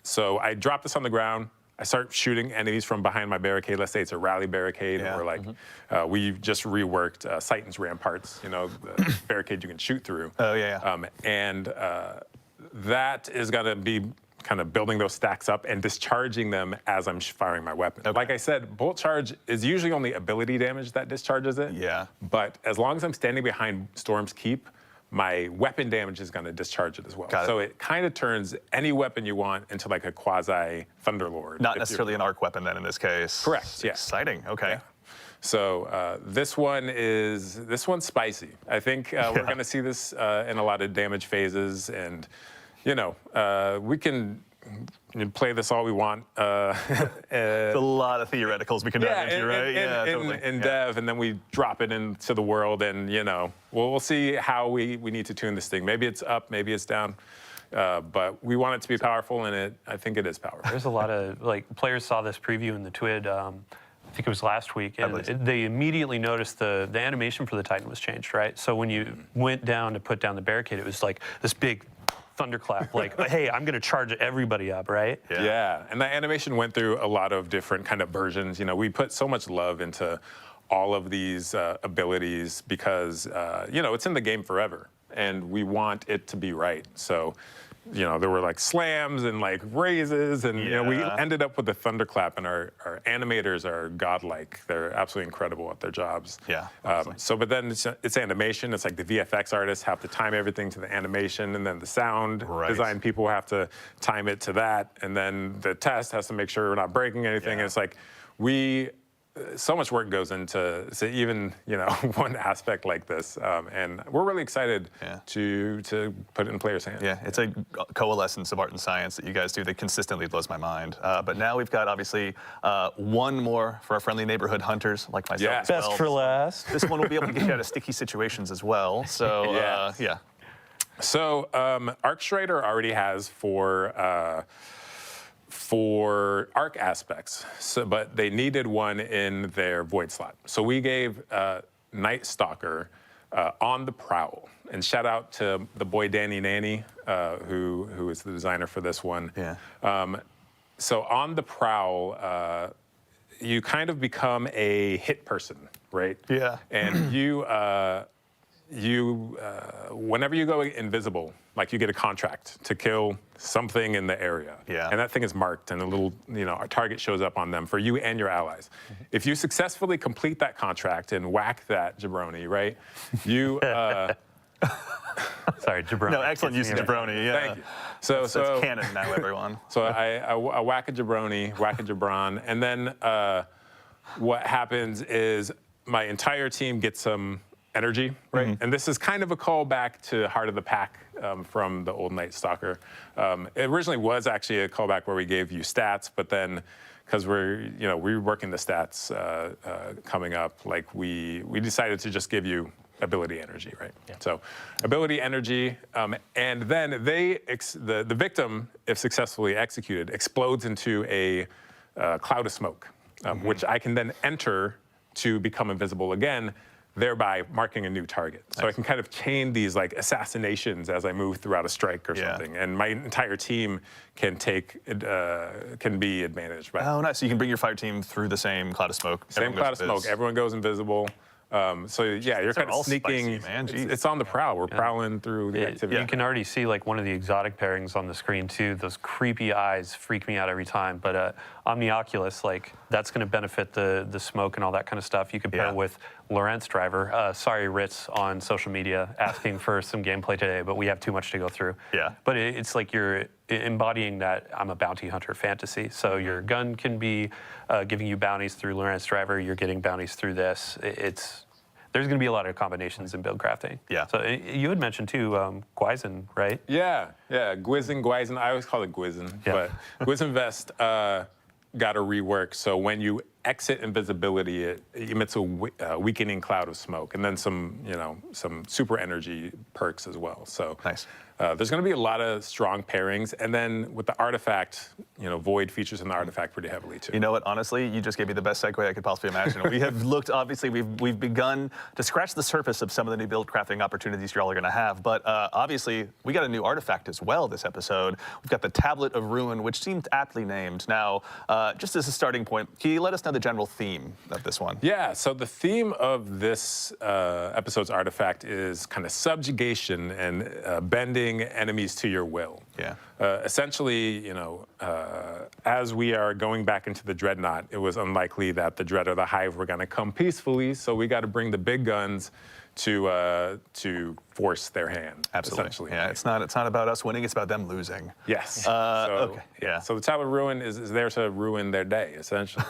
So I drop this on the ground. I start shooting enemies from behind my barricade. Let's say it's a rally barricade, or like we just reworked Titan's Ramparts, the barricade you can shoot through. And that is going to be kind of building those stacks up and discharging them as I'm firing my weapon. Like I said, bolt charge is usually only ability damage that discharges it. But as long as I'm standing behind Storm's Keep, my weapon damage is going to discharge it as well. So it kind of turns any weapon you want into like a quasi Thunderlord. Not necessarily an arc weapon then in this case. Correct. Exciting. Okay. So this one's spicy. I think we're going to see this in a lot of damage phases, and we can play this all we want. It's a lot of theoreticals we can dive into, right? In dev, and then we drop it into the world, and we'll see how we need to tune this thing. Maybe it's up, maybe it's down. But we want it to be powerful, and I think it is powerful. There's a lot of, players saw this preview in the TWID, I think it was last week, and they immediately noticed the animation for the Titan was changed, right? So when you went down to put down the barricade, it was like this big thunderclap, like, hey, I'm going to charge everybody up, right? And the animation went through a lot of different kind of versions. We put so much love into all of these abilities because, it's in the game forever, and we want it to be right. So, there were like slams and like raises, and we ended up with a thunderclap, and our animators are godlike. They're absolutely incredible at their jobs. But then it's animation. It's like the VFX artists have to time everything to the animation, and then the sound design people have to time it to that, and then the test has to make sure we're not breaking anything. And it's like we so much work goes into even one aspect like this, and we're really excited to put it in players' hands. Yeah, it's a coalescence of art and science that you guys do that consistently blows my mind. But now we've got obviously one more for our friendly neighborhood hunters like myself. Yeah. as well. Best for last. This one will be able to get you out of sticky situations as well. So yeah. So ArcStrider already has for arc aspects, but they needed one in their void slot. So we gave Night Stalker on the prowl. And shout out to the boy Danny Nanny, who is the designer for this one. Yeah. So on the prowl, you kind of become a hit person, right? Yeah. And whenever you go invisible, like you get a contract to kill something in the area. Yeah. And that thing is marked and a little, a target shows up on them for you and your allies. If you successfully complete that contract and whack that jabroni, right, you... Sorry, jabroni. No, excellent use of jabroni. Yeah. Thank you. So it's canon now, everyone. So I whack a jabroni, whack a jabron, and then what happens is my entire team gets some energy, right? And this is kind of a callback to Heart of the Pack from the old Night Stalker. It originally was actually a callback where we gave you stats, but then because we're reworking the stats coming up, like we decided to just give you ability energy, right? Yeah. So ability energy, and then the victim, if successfully executed, explodes into a cloud of smoke, which I can then enter to become invisible again, thereby marking a new target. So I can kind of chain these like assassinations as I move throughout a strike or something, and my entire team can be advantaged by. Oh, nice. So you can bring your fire team through the same cloud of smoke. Same cloud of smoke. Everyone goes invisible. So yeah, you're kind of sneaking. Spicy, man. It's on the prowl. We're prowling through the activity. You can already see like one of the exotic pairings on the screen too. Those creepy eyes freak me out every time. But Omnioculus, like that's going to benefit the smoke and all that kind of stuff. You can pair with Lorentz Driver. Sorry, Ritz on social media asking for some gameplay today, but we have too much to go through. Yeah. But it's like you're embodying that I'm a bounty hunter fantasy. So your gun can be giving you bounties through Lorentz Driver. You're getting bounties through this. There's going to be a lot of combinations in build crafting. Yeah. So you had mentioned too, Gwyzen, right? Yeah. Gwyzen. I always call it Gwyzen, but Gwyzen Vest got a rework. So when you exit invisibility, it emits a weakening cloud of smoke, and then some super energy perks as well. So nice. There's going to be a lot of strong pairings, and then with the artifact, Void features in the artifact pretty heavily too. You know what? Honestly, you just gave me the best segue I could possibly imagine. We have looked, obviously, we've begun to scratch the surface of some of the new build crafting opportunities you're all going to have, but obviously, we got a new artifact as well this episode. We've got the Tablet of Ruin, which seemed aptly named. Now, just as a starting point, can you let us know the general theme of this one? Yeah, so the theme of this episode's artifact is kind of subjugation and bending enemies to your will. Yeah. Essentially, as we are going back into the Dreadnought, it was unlikely that the Dread or the Hive were going to come peacefully, so we got to bring the big guns to force their hand. Absolutely. Essentially. Yeah, it's not about us winning; it's about them losing. Yes. Okay. Yeah. So the Tablet of Ruin is there to ruin their day, essentially.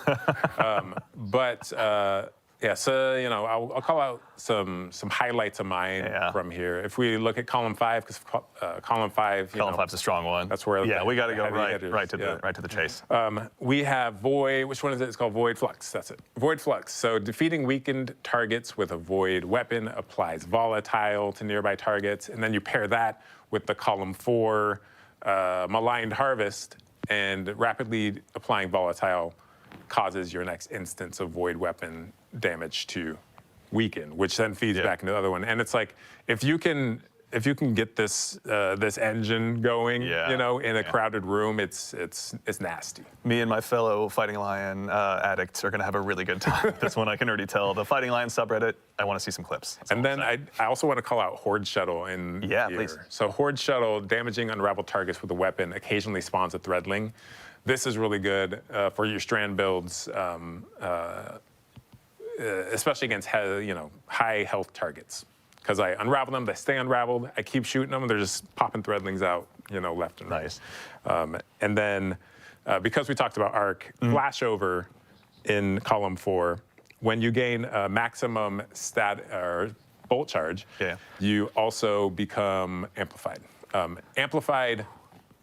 So I'll call out some highlights of mine from here. If we look at column 5, because column 5, column 5's a strong one. That's where we got to go right to the chase. We have Void. Which one is it? It's called Void Flux. That's it. Void Flux. So defeating weakened targets with a Void weapon applies volatile to nearby targets, and then you pair that with the column 4 Maligned Harvest, and rapidly applying volatile causes your next instance of Void weapon damage to weaken, which then feeds back into the other one. And it's like if you can get this this engine going, in a crowded room, it's nasty. Me and my fellow Fighting Lion addicts are going to have a really good time with this one. I can already tell. The Fighting Lion subreddit, I want to see some clips. And then I also want to call out Horde Shuttle in here. Please. So Horde Shuttle, damaging unraveled targets with a weapon, occasionally spawns a Threadling. This is really good for your strand builds, especially against high health targets. Because I unravel them, they stay unraveled. I keep shooting them, and they're just popping Threadlings out, left and right. Nice. And then because we talked about Arc, Flashover in column 4, when you gain a maximum stat or bolt charge, you also become amplified. Amplified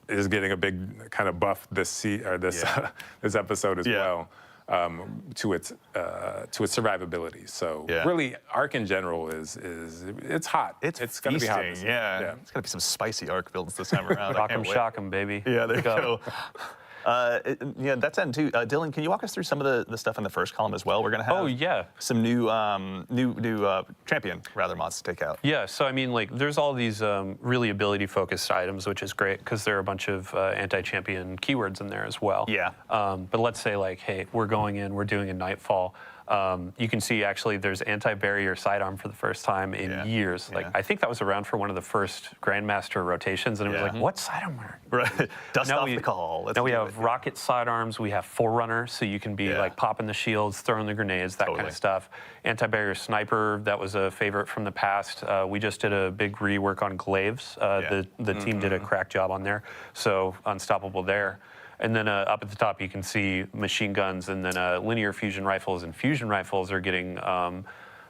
is getting a big kind of buff this this episode as well. To its survivability. So really, Arc in general is it's hot. It's going to be hot. Yeah, it's going to be some spicy Arc builds this time around. Rock 'em, shock 'em, baby. Yeah, there you go. Yeah, that's end too. Dylan, can you walk us through some of the stuff in the first column as well? We're going to have some new champion rather mods to take out. Yeah, so I mean, like, there's all these really ability-focused items, which is great because there are a bunch of anti-champion keywords in there as well. Yeah. But let's say, like, hey, we're going in, we're doing a Nightfall. You can see actually there's anti-barrier sidearm for the first time in years. Like I think that was around for one of the first Grandmaster rotations, and it was like, what sidearm? Right. Dust off the call. Now we have rocket sidearms. We have Forerunner, so you can be like popping the shields, throwing the grenades, that kind of stuff. Anti-barrier sniper, that was a favorite from the past. We just did a big rework on glaives. The team did a crack job on there, so unstoppable there. And then up at the top, you can see machine guns, and then linear fusion rifles and fusion rifles are getting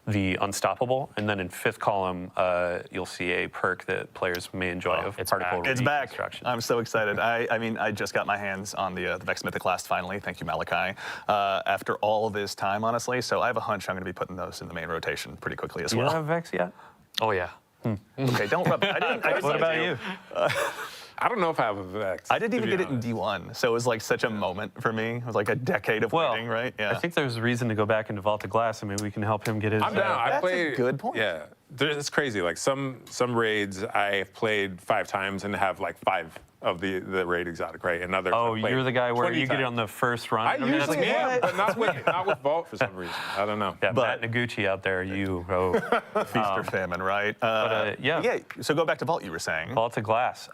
the unstoppable. And then in 5th column, you'll see a perk that players may enjoy of particle It's back. reconstruction. I'm so excited. I mean, I just got my hands on the Vex Mythic Last finally. Thank you, Malachi. After all of this time, honestly. So I have a hunch I'm going to be putting those in the main rotation pretty quickly as well. You don't have Vex yet? Oh, yeah. Okay, don't rub it. What about you? I don't know if I have a Vex. I didn't even get it in D1, so it was like such a moment for me. It was like a decade of waiting, right? I think there's a reason to go back into Vault of Glass, and maybe we can help him get his. I'm down. I That's played, a good point. Yeah, it's crazy. Like some raids I've played 5 times and have like 5 of the raid exotic, right? And others. Oh, you're the guy where you get it on the first run. I usually am, but not with Vault for some reason. I don't know. Yeah, Matt Noguchi out there, feast or famine, right? Yeah. So go back to Vault. You were saying Vault of Glass.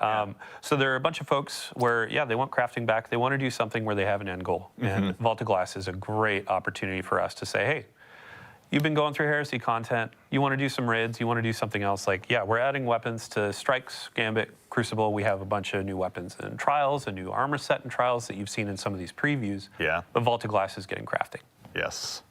So there are a bunch of folks where they want crafting back. They want to do something where they have an end goal, and Vault of Glass is a great opportunity for us to say, hey, you've been going through Heresy content. You want to do some raids. You want to do something else. Like, we're adding weapons to Strikes, Gambit, Crucible. We have a bunch of new weapons in Trials, a new armor set in Trials that you've seen in some of these previews. Yeah. But Vault of Glass is getting crafting. Yes.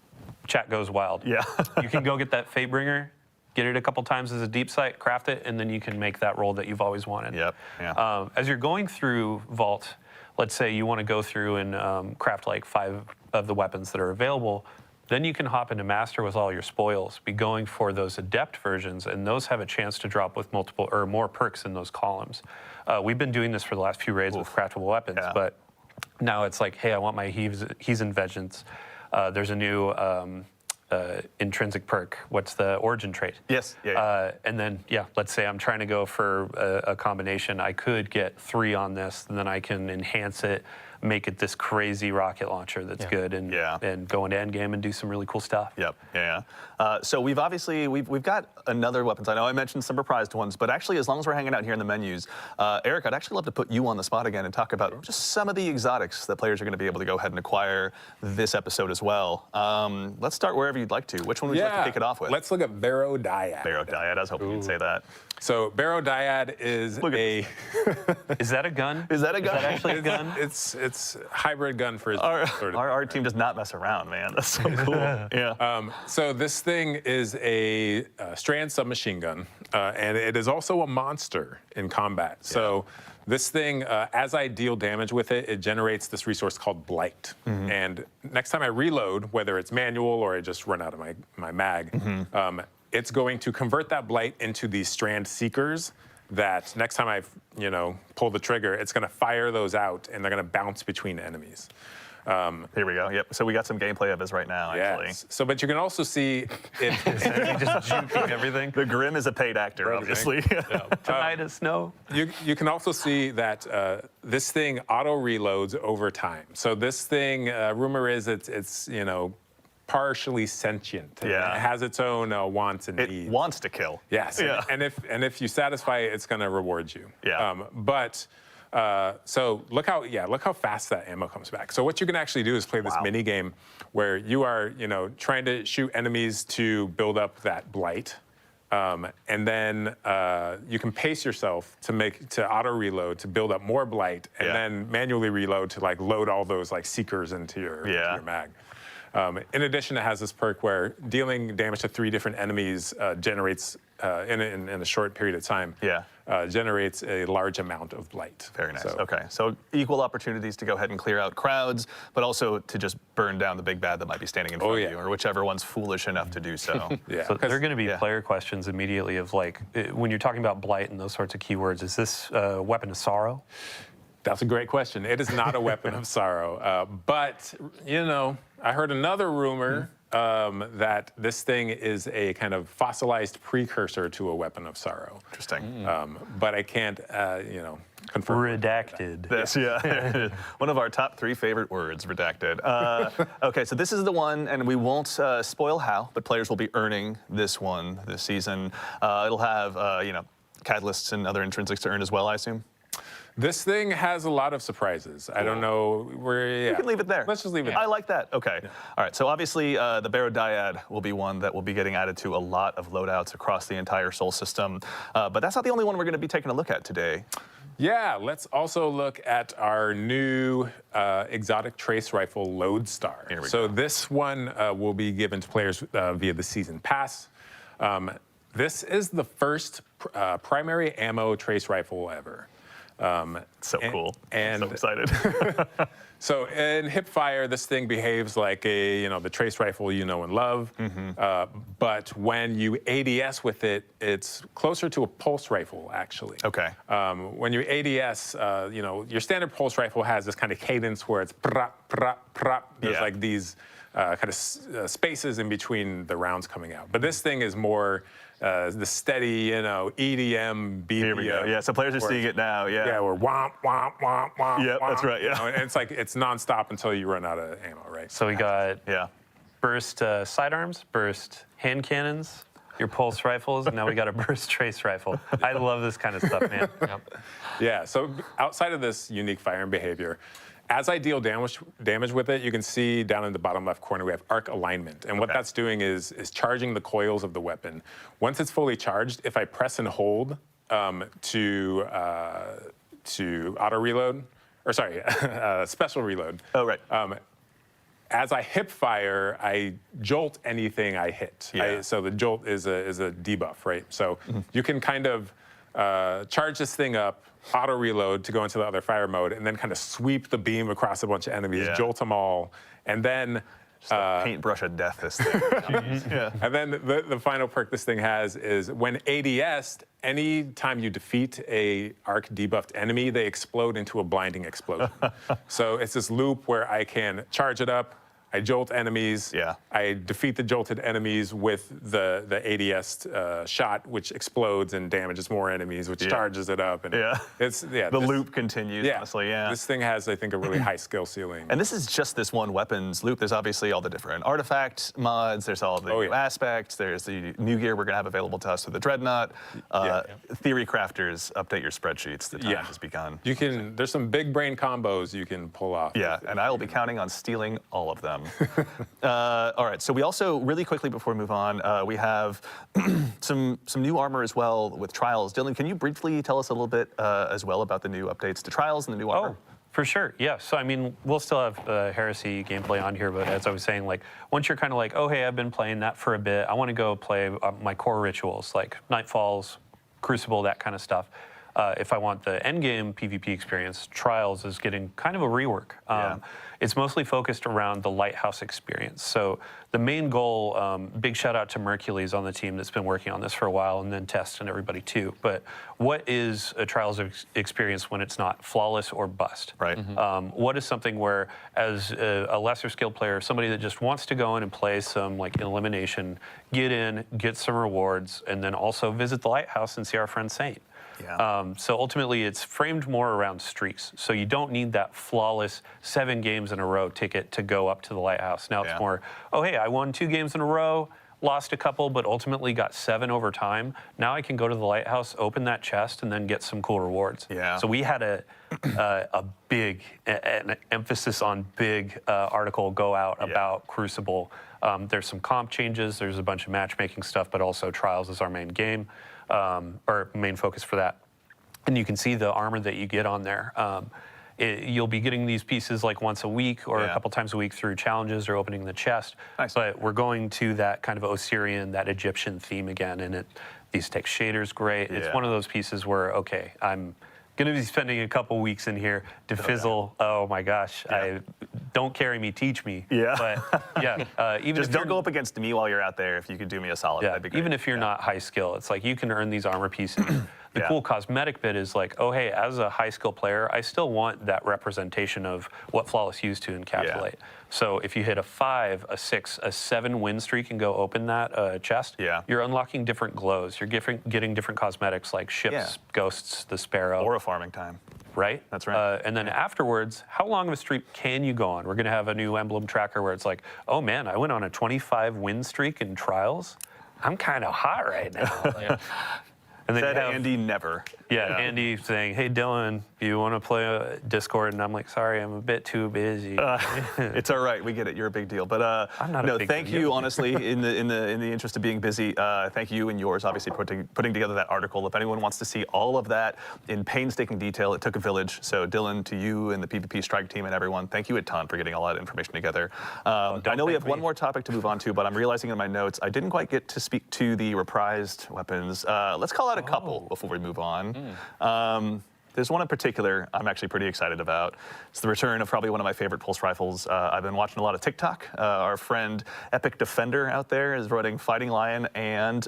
Chat goes wild. Yeah. You can go get that Fatebringer, get it a couple times as a deep sight, craft it, and then you can make that roll that you've always wanted. Yep. Yeah. As you're going through Vault, let's say you want to go through and craft like 5 of the weapons that are available. Then you can hop into Master with all your spoils, be going for those Adept versions, and those have a chance to drop with multiple or more perks in those columns. We've been doing this for the last few raids with craftable weapons, but now it's like, hey, I want my Heathen Vengeance. There's a new intrinsic perk. What's the origin trait? Yes. And then, let's say I'm trying to go for a combination. I could get 3 on this, and then I can enhance it, make it this crazy rocket launcher that's good, and go into endgame and do some really cool stuff. So we've got another weapons. I know I mentioned some reprised ones, but actually, as long as we're hanging out here in the menus, Eric, I'd actually love to put you on the spot again and talk about just some of the exotics that players are going to be able to go ahead and acquire this episode as well. Let's start wherever you'd like to. Which one would you like to kick it off with? Let's look at Barrow Dyad. Barrow Dyad. I was hoping you'd say that. So Barrow Dyad is Is that a gun? Is that a gun? Is that actually a gun? It's hybrid gun for his our team does not mess around, man. That's so cool. So this thing is a strand submachine gun, and it is also a monster in combat. So this thing, as I deal damage with it, it generates this resource called Blight. And next time I reload, whether it's manual or I just run out of my mag, it's going to convert that Blight into these strand seekers that next time I pull the trigger, it's going to fire those out, and they're going to bounce between enemies. Here we go. Yep. So we got some gameplay of this right now, actually. So, but you can also see it. Just juking everything. The Grim is a paid actor, obviously. Tonight is snow. You can also see that this thing auto reloads over time. So this thing, rumor is it's partially sentient. It has its own wants and needs. It wants to kill. Yes. And if you satisfy it, it's going to reward you. So look how fast that ammo comes back. So what you can actually do is play this mini game where you are trying to shoot enemies to build up that Blight. And then you can pace yourself to auto reload to build up more Blight, and then manually reload to load all those seekers into your mag. In addition, it has this perk where dealing damage to 3 different enemies generates, in a short period of time, generates a large amount of blight. Very nice. So, Okay, so equal opportunities to go ahead and clear out crowds, but also to just burn down the big bad that might be standing in front of you, or whichever one's foolish enough to do so. So there are going to be player questions immediately of like, when you're talking about blight and those sorts of keywords, is this a weapon of sorrow? That's a great question. It is not a weapon of sorrow, but you know, I heard another rumor that this thing is a kind of fossilized precursor to a weapon of sorrow. Interesting. But I can't, you know, confirm. Redacted. That's, one of our top 3 favorite words, redacted. Okay, so this is the one, and we won't spoil how, but players will be earning this one this season. It'll have, you know, catalysts and other intrinsics to earn as well, I assume? This thing has a lot of surprises. I don't know where. You can leave it there. Let's just leave it. I like that. Okay. All right. So obviously, the Barodiad will be one that will be getting added to a lot of loadouts across the entire Sol system. But that's not the only one we're going to be taking a look at today. Yeah. Let's also look at our new exotic trace rifle Lodestar. Here we so go. this one will be given to players via the season pass. This is the first primary ammo trace rifle ever. So cool. And so excited. So in hipfire, this thing behaves like a, you know, the trace rifle you know and love. But when you ADS with it, it's closer to a pulse rifle, actually. Okay. When you ADS, you know, your standard pulse rifle has this kind of cadence where it's prap, prap, prap. There's like these kind of spaces in between the rounds coming out. But this thing is more the steady, you know, EDM, BPM. Here we go. Yeah, so players are seeing it now. Yeah, we're womp, womp, womp, womp. Yeah, womp, that's right. Yeah. you know, and it's like it's nonstop until you run out of ammo, right? So we got burst sidearms, burst hand cannons, your pulse rifles, and now we got a burst trace rifle. I love this kind of stuff, man. Yeah, so outside of this unique firing behavior, as I deal damage with it, you can see down in the bottom left corner we have arc alignment. And what that's doing is charging the coils of the weapon. Once it's fully charged, if I press and hold to auto reload, or sorry, special reload. Oh, right. As I hip fire, I jolt anything I hit. So the jolt is a debuff, right? So you can kind of charge this thing up, auto reload to go into the other fire mode, and then kind of sweep the beam across a bunch of enemies, jolt them all, and then paintbrush of death, this thing. And then the final perk this thing has is when ADS'd, any time you defeat a arc debuffed enemy, they explode into a blinding explosion. So it's this loop where I can charge it up, I jolt enemies. I defeat the jolted enemies with the ADS shot, which explodes and damages more enemies, which charges it up. And it's the loop continues. Honestly, This thing has, I think, a really high skill ceiling. And this is just this one weapons loop. There's obviously all the different artifact mods. There's all the new aspects. There's the new gear we're gonna have available to us through the Dreadnought. Theory crafters, update your spreadsheets. The time has begun. You can. There's some big brain combos you can pull off. Yeah, and I will be counting on stealing all of them. All right, so we also, really quickly before we move on, we have some new armor as well with Trials. Dylan, can you briefly tell us a little bit as well about the new updates to Trials and the new armor? For sure, yeah. So I mean, we'll still have Heresy gameplay on here, but as I was saying, like once you're kind of like, oh hey, I've been playing that for a bit, I want to go play my core rituals like Nightfalls, Crucible, that kind of stuff. If I want the endgame PvP experience, Trials is getting kind of a rework. It's mostly focused around the Lighthouse experience. So the main goal, big shout out to Mercules on the team that's been working on this for a while, and then Test and everybody too. But what is a Trials experience when it's not flawless or bust? Right. What is something where, as a lesser skilled player, somebody that just wants to go in and play some like elimination, get in, get some rewards, and then also visit the Lighthouse and see our friend Saint? So ultimately, it's framed more around streaks. So you don't need that flawless 7 games in a row ticket to go up to the Lighthouse. Now it's more, oh, hey, I won 2 games in a row, lost a couple, but ultimately got 7 over time. Now I can go to the Lighthouse, open that chest, and then get some cool rewards. So we had a big, an emphasis on big article go out about Crucible. There's some comp changes, there's a bunch of matchmaking stuff, but also Trials is our main game. Or main focus for that. And you can see the armor that you get on there. you'll be getting these pieces like once a week or Yeah. a couple times a week through challenges or opening the chest. Nice. But we're going to that kind of Osirian, that Egyptian theme again, and these text shaders great. It's Yeah. one of those pieces where, okay, I'm going to be spending a couple weeks in here to fizzle. Oh my gosh, don't carry me, teach me. Yeah. But yeah, even Just if don't you're- go up against me while you're out there. If you could do me a solid, yeah, that'd be great. even if you're not high skill, it's like you can earn these armor pieces. The Yeah. cool cosmetic bit is like, oh hey, as a high skill player, I still want that representation of what Flawless used to encapsulate. So if you hit a 5, a 6, a 7 win streak and go open that chest, you're unlocking different glows. You're getting different cosmetics like ships, ghosts, the sparrow. Or a farming time. Right? That's right. And then afterwards, how long of a streak can you go on? We're going to have a new emblem tracker where it's like, oh man, I went on a 25 win streak in trials. I'm kind of hot right now. And then Said you have, Andy never. yeah, Andy saying, hey Dylan, you want to play Discord? And I'm like, sorry, I'm a bit too busy. It's all right. We get it. You're a big deal. But I'm not a no, big thank deal. you. Honestly, in the interest of being busy, thank you and yours. Obviously, putting together that article. If anyone wants to see all of that in painstaking detail, it took a village. So Dylan, to you and the PvP Strike team and everyone, thank you a ton for getting all that information together. I know we have one more topic to move on to, but I'm realizing in my notes I didn't quite get to speak to the reprised weapons. Let's call out a couple before we move on. There's one in particular I'm actually pretty excited about. It's the return of probably one of my favorite pulse rifles. I've been watching a lot of TikTok. Our friend Epic Defender out there is running Fighting Lion and,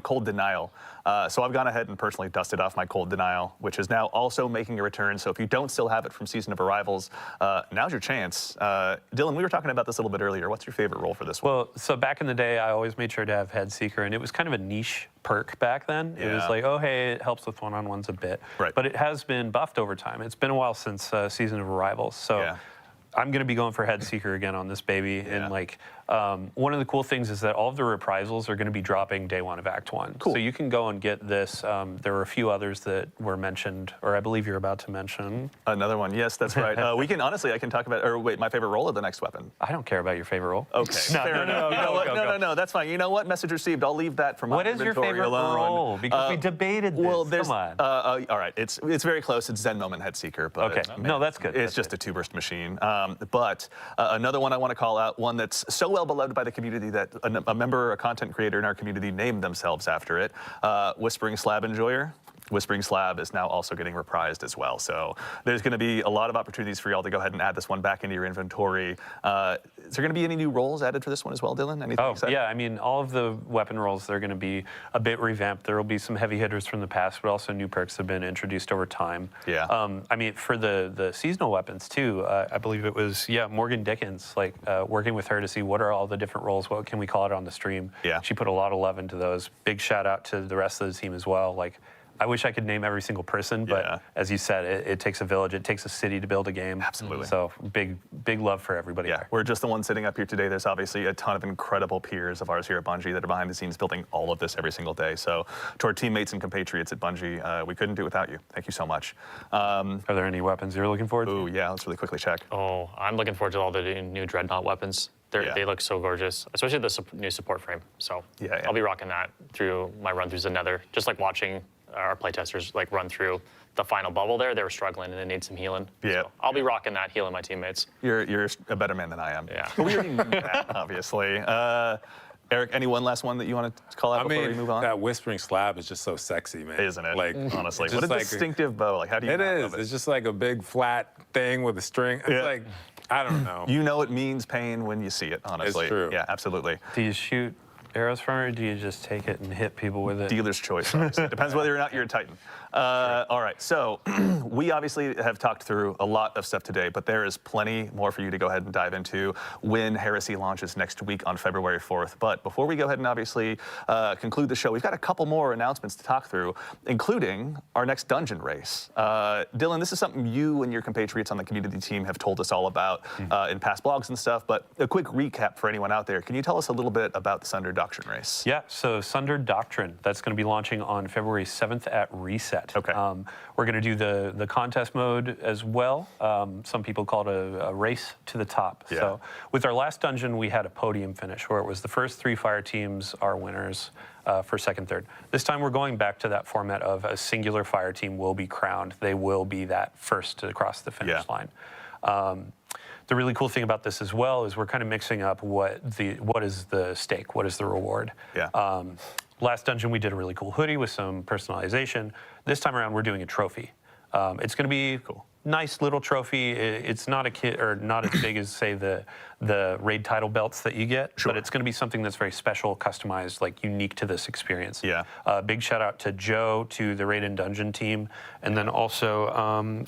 Cold Denial. So I've gone ahead and personally dusted off my Cold Denial, which is now also making a return. So if you don't still have it from Season of Arrivals, now's your chance. Dylan, we were talking about this a little bit earlier. What's your favorite role for this one? Well, so back in the day, I always made sure to have Head Seeker, and it was kind of a niche perk back then. It was like, oh, hey, it helps with one-on-ones a bit. Right. But it has been buffed over time. It's been a while since Season of Arrivals. So I'm going to be going for Head Seeker again on this baby. And like, one of the cool things is that all of the reprisals are going to be dropping day 1 of Act 1. Cool. So you can go and get this. There were a few others that were mentioned, or I believe you're about to mention. Another one. Yes, that's right. We can honestly, I can talk about, or wait, my favorite role of the next weapon. I don't care about your favorite role. Okay. Fair enough. You know what? go. No, that's fine. You know what? Message received. I'll leave that for my What is your inventory favorite alone. role? Because we debated this. Well, there's, Come on. all right. It's very close. It's Zen Moment Head Seeker, but Okay. No, that's good. It's just a 2-burst machine. But another one I want to call out, one that's so well beloved by the community that a member or a content creator in our community named themselves after it. Whispering Slab Enjoyer. Whispering Slab is now also getting reprised as well. So there's going to be a lot of opportunities for y'all to go ahead and add this one back into your inventory. Is there going to be any new roles added for this one as well, Dylan? Anything exciting? Yeah, I mean, all of the weapon roles, they're going to be a bit revamped. There will be some heavy hitters from the past, but also new perks have been introduced over time. Yeah. I mean, for the seasonal weapons too, I believe it was, Morgan Dickens, like working with her to see what are all the different roles, what can we call it on the stream. Yeah. She put a lot of love into those. Big shout out to the rest of the team as well. Like, I wish I could name every single person, but as you said, it takes a village, it takes a city to build a game. Absolutely. So big love for everybody there. We're just the ones sitting up here today. There's obviously a ton of incredible peers of ours here at Bungie that are behind the scenes building all of this every single day. So to our teammates and compatriots at Bungie, we couldn't do it without you. Thank you so much. Are there any weapons you're looking forward to? Ooh, yeah, let's really quickly check. Oh, I'm looking forward to all the new Dreadnought weapons. They look so gorgeous, especially the new support frame. So I'll be rocking that through my run-throughs of Nether, just like watching our playtesters like run through the final bubble there. They were struggling and they need some healing. Yeah. So I'll be rocking that, healing my teammates. You're a better man than I am. Yeah. But we already knew that, obviously. Eric, any one last one that you want to call out before we move on? That Whispering Slab is just so sexy, man. Isn't it? Like, honestly, just what a like distinctive bow. Like, how do you? It not is. love it? It's just like a big flat thing with a string. It's like, I don't know. You know it means pain when you see it. Honestly, It's true. Yeah, absolutely. Do you shoot arrows from it, or do you just take it and hit people with it? Dealer's choice. Obviously. Depends whether or not you're a Titan. All right, so we obviously have talked through a lot of stuff today, but there is plenty more for you to go ahead and dive into when Heresy launches next week on February 4th. But before we go ahead and obviously conclude the show, we've got a couple more announcements to talk through, including our next dungeon race. Dylan, this is something you and your compatriots on the community team have told us all about in past blogs and stuff, but a quick recap for anyone out there. Can you tell us a little bit about the Sunder Doctrine race? Yeah, so Sunder Doctrine, that's going to be launching on February 7th at Reset. Okay. We're going to do the contest mode as well. Some people call it a race to the top. Yeah. So with our last dungeon, we had a podium finish where it was the first 3 fire teams are winners. for second, third. This time we're going back to that format of a singular fire team will be crowned. They will be that first to cross the finish line. The really cool thing about this as well is we're kind of mixing up what is the stake, what is the reward. Yeah. Last dungeon we did a really cool hoodie with some personalization. This time around we're doing a trophy. It's going to be cool. Nice little trophy. It's not a kit or not as big as say the raid title belts that you get, but it's going to be something that's very special, customized, like unique to this experience. Yeah. Big shout out to Joe, to the Raid and Dungeon team, and then also.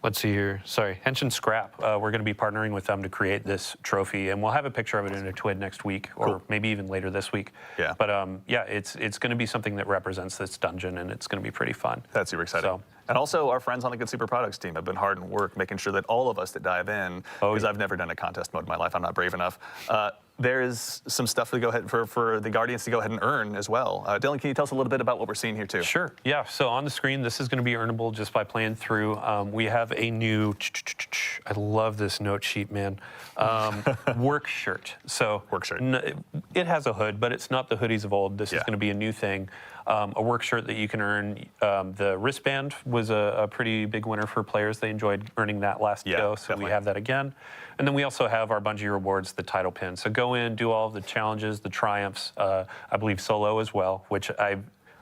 Let's see here. Sorry, Henshin Scrap. We're going to be partnering with them to create this trophy, and we'll have a picture of it in a TWID next week, or maybe even later this week. Yeah. But yeah, it's going to be something that represents this dungeon, and it's going to be pretty fun. That's super exciting. So, and also, our friends on the Good Super Products team have been hard at work making sure that all of us that dive in, because I've never done a contest mode in my life, I'm not brave enough. There is some stuff to go ahead for the Guardians to go ahead and earn as well. Dylan, can you tell us a little bit about what we're seeing here too? Sure. Yeah. So on the screen, this is going to be earnable just by playing through. We have a new. I love this note sheet, man. Work shirt. So work shirt. It has a hood, but it's not the hoodies of old. This is going to be a new thing. A work shirt that you can earn. The wristband was a pretty big winner for players. They enjoyed earning that last go, so we have that again. And then we also have our Bungie rewards, the title pin. So go in, do all of the challenges, the triumphs, I believe solo as well, which I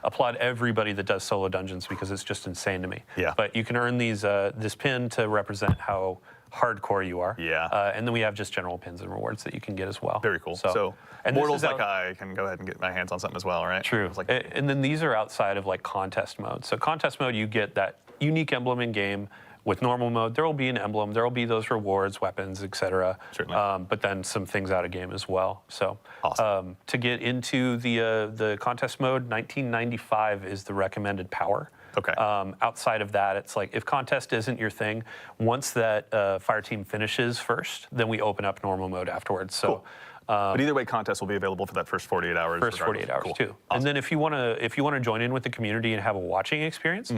applaud everybody that does solo dungeons because it's just insane to me. Yeah. But you can earn these this pin to represent how hardcore you are. Yeah. And then we have just general pins and rewards that you can get as well. Very cool. So and mortals like I can go ahead and get my hands on something as well, right? True. Like, and then these are outside of like contest mode. So contest mode, you get that unique emblem in game. With normal mode, there will be an emblem, there will be those rewards, weapons, etc. But then some things out of game as well. So awesome. To get into the contest mode, 1995 is the recommended power. Okay. Outside of that, it's like if contest isn't your thing, once that fire team finishes first, then we open up normal mode afterwards. So. Cool. But either way, contest will be available for that first 48 hours. First 48 hours too. Awesome. And then if you want to join in with the community and have a watching experience,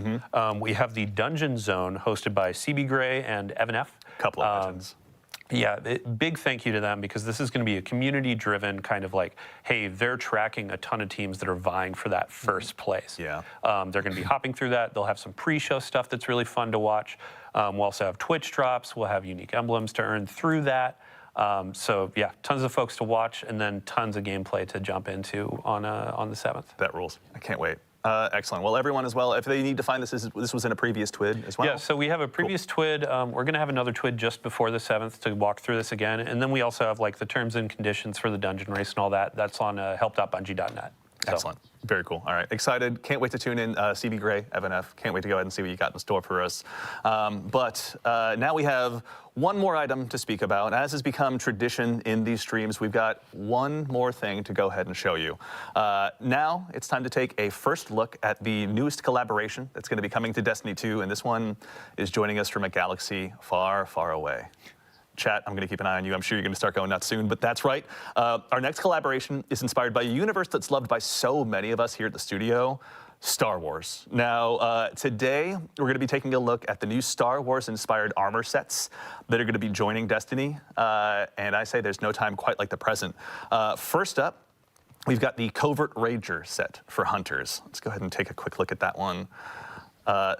we have the Dungeon Zone hosted by CB Gray and Evan F. Couple of legends. Yeah, big thank you to them because this is going to be a community-driven kind of like, hey, they're tracking a ton of teams that are vying for that first place. Yeah. They're going to be hopping through that. They'll have some pre-show stuff that's really fun to watch. We'll also have Twitch drops. We'll have unique emblems to earn through that. So yeah, tons of folks to watch, and then tons of gameplay to jump into on the 7th. That rules. I can't wait. Excellent. Well, everyone as well, if they need to find this was in a previous TWID as well? Yeah, so we have a previous TWID. We're going to have another TWID just before the 7th to walk through this again. And then we also have like the terms and conditions for the dungeon race and all that. That's on help.bungie.net. So. Excellent. Very cool. All right. Excited. Can't wait to tune in. CB Gray, Evan F. Can't wait to go ahead and see what you got in store for us. But now we have one more item to speak about. As has become tradition in these streams, we've got one more thing to go ahead and show you. Now it's time to take a first look at the newest collaboration that's going to be coming to Destiny 2. And this one is joining us from a galaxy far, far away. Chat, I'm going to keep an eye on you. I'm sure you're going to start going nuts soon, but that's right. Our next collaboration is inspired by a universe that's loved by so many of us here at the studio, Star Wars. Now, today, we're going to be taking a look at the new Star Wars-inspired armor sets that are going to be joining Destiny. And I say there's no time quite like the present. First up, we've got the Covert Ranger set for Hunters. Let's go ahead and take a quick look at that one.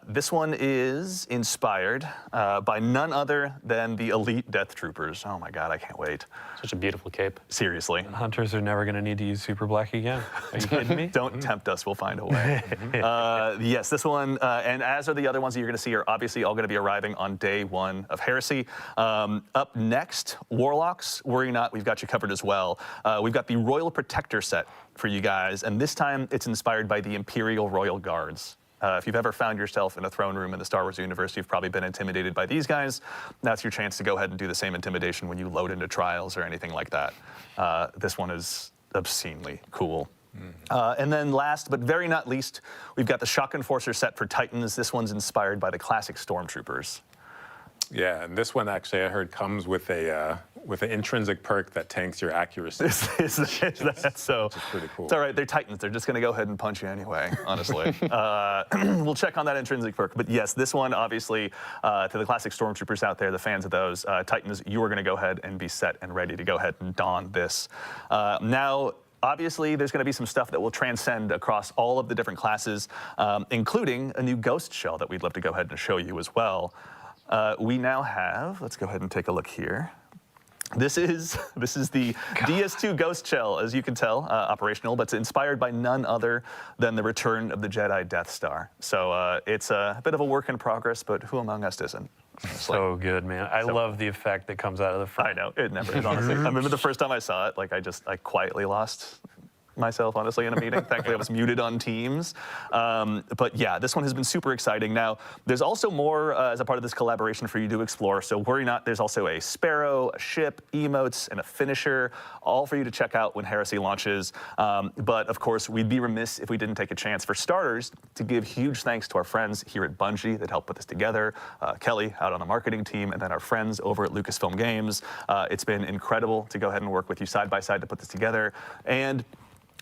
This one is inspired by none other than the elite Death Troopers. Oh my God, I can't wait. Such a beautiful cape. Seriously. Hunters are never going to need to use Super Black again. Are you kidding me? Don't tempt us, we'll find a way. Yes, this one, and as are the other ones that you're going to see, are obviously all going to be arriving on day 1 of Heresy. Up next, Warlocks. Worry not, we've got you covered as well. We've got the Royal Protector set for you guys, and this time it's inspired by the Imperial Royal Guards. If you've ever found yourself in a throne room in the Star Wars universe, you've probably been intimidated by these guys. That's your chance to go ahead and do the same intimidation when you load into trials or anything like that. This one is obscenely cool. And then last, but very not least, we've got the Shock Enforcer set for Titans. This one's inspired by the classic Stormtroopers. Yeah, and this one actually I heard comes with an intrinsic perk that tanks your accuracy. That's so. Which is pretty cool. It's all right. They're Titans. They're just going to go ahead and punch you anyway. Honestly, we'll check on that intrinsic perk. But yes, this one obviously to the classic Stormtroopers out there, the fans of those Titans, you are going to go ahead and be set and ready to go ahead and don this. Now, obviously, there's going to be some stuff that will transcend across all of the different classes, including a new ghost shell that we'd love to go ahead and show you as well. We now have, let's go ahead and take a look here. This is the DS2 Ghost Shell, as you can tell, operational, but it's inspired by none other than the return of the Jedi Death Star. So it's a bit of a work in progress, but who among us isn't? So good, man. I love the effect that comes out of the front. I know, it never is, honestly. I remember the first time I saw it, like I quietly lost myself, honestly, in a meeting. Thankfully, I was muted on Teams. But yeah, this one has been super exciting. Now, there's also more as a part of this collaboration for you to explore. So worry not, there's also a sparrow, a ship, emotes, and a finisher, all for you to check out when Heresy launches. But of course, we'd be remiss if we didn't take a chance, for starters, to give huge thanks to our friends here at Bungie that helped put this together, Kelly out on the marketing team, and then our friends over at Lucasfilm Games. It's been incredible to go ahead and work with you side by side to put this together. And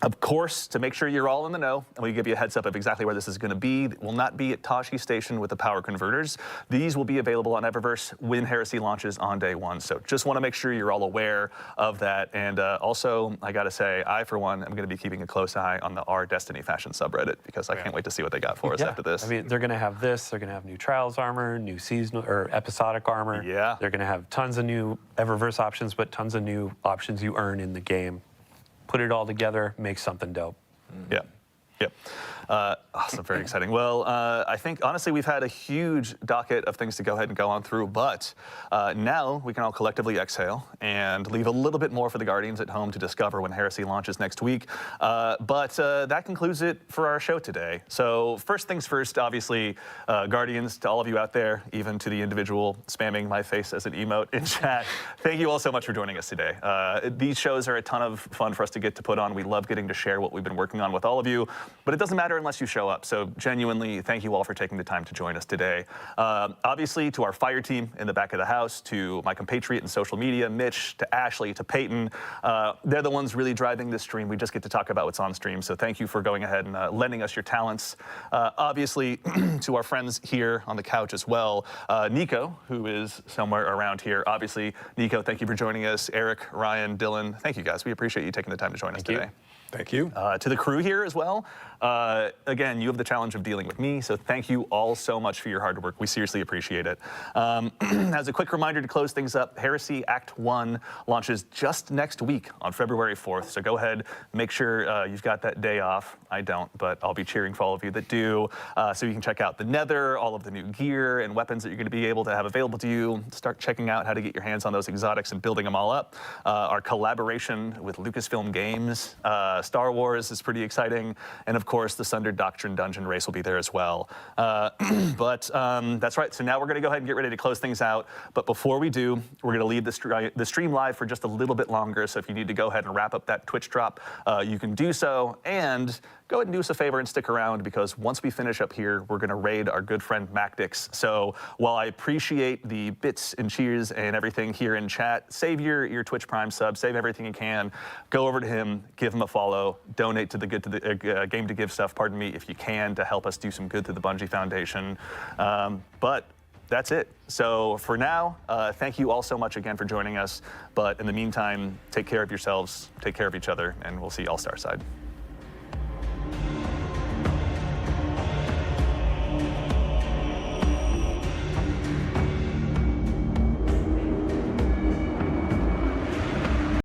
of course, to make sure you're all in the know, and we give you a heads up of exactly where this is going to be, it will not be at Tashi Station with the power converters. These will be available on Eververse when Heresy launches on day one. So just want to make sure you're all aware of that. And also, I got to say, I, for one, am going to be keeping a close eye on the Our Destiny Fashion subreddit, because I can't wait to see what they got for us after this. I mean, they're going to have this. They're going to have new Trials armor, new seasonal or episodic armor. Yeah. They're going to have tons of new Eververse options, but tons of new options you earn in the game. Put it all together, make something dope. Yeah. Yep. Awesome, very exciting. Well, I think, honestly, we've had a huge docket of things to go ahead and go on through, but now we can all collectively exhale and leave a little bit more for the Guardians at home to discover when Heresy launches next week. But that concludes it for our show today. So first things first, obviously, Guardians, to all of you out there, even to the individual spamming my face as an emote in chat, thank you all so much for joining us today. These shows are a ton of fun for us to get to put on. We love getting to share what we've been working on with all of you. But it doesn't matter unless you show up. So genuinely, thank you all for taking the time to join us today. Obviously, to our fire team in the back of the house, to my compatriot in social media, Mitch, to Ashley, to Peyton, they're the ones really driving this stream. We just get to talk about what's on stream. So thank you for going ahead and lending us your talents. Obviously, to our friends here on the couch as well, Nico, who is somewhere around here. Obviously, Nico, thank you for joining us. Eric, Ryan, Dylan, thank you guys. We appreciate you taking the time to join us today. Thank you. To the crew here as well. Again, you have the challenge of dealing with me, so thank you all so much for your hard work. We seriously appreciate it. As a quick reminder to close things up, Heresy Act 1 launches just next week on February 4th, so go ahead, make sure you've got that day off. I don't, but I'll be cheering for all of you that do, so you can check out the Nether, all of the new gear and weapons that you're going to be able to have available to you. Start checking out how to get your hands on those exotics and building them all up. Our collaboration with Lucasfilm Games, Star Wars is pretty exciting, and of course the Sundered Doctrine Dungeon Race will be there as well. But that's right, so now we're going to go ahead and get ready to close things out. But before we do, we're going to leave the stream live for just a little bit longer, so if you need to go ahead and wrap up that Twitch drop, you can do so, and go ahead and do us a favor and stick around, because once we finish up here, we're going to raid our good friend Macdix. So while I appreciate the bits and cheers and everything here in chat, save your Twitch Prime sub, save everything you can, go over to him, give him a follow, donate to the Game to Give stuff, pardon me, if you can, to help us do some good to the Bungie Foundation. But that's it. So for now, thank you all so much again for joining us. But in the meantime, take care of yourselves, take care of each other, and we'll see you all Starside.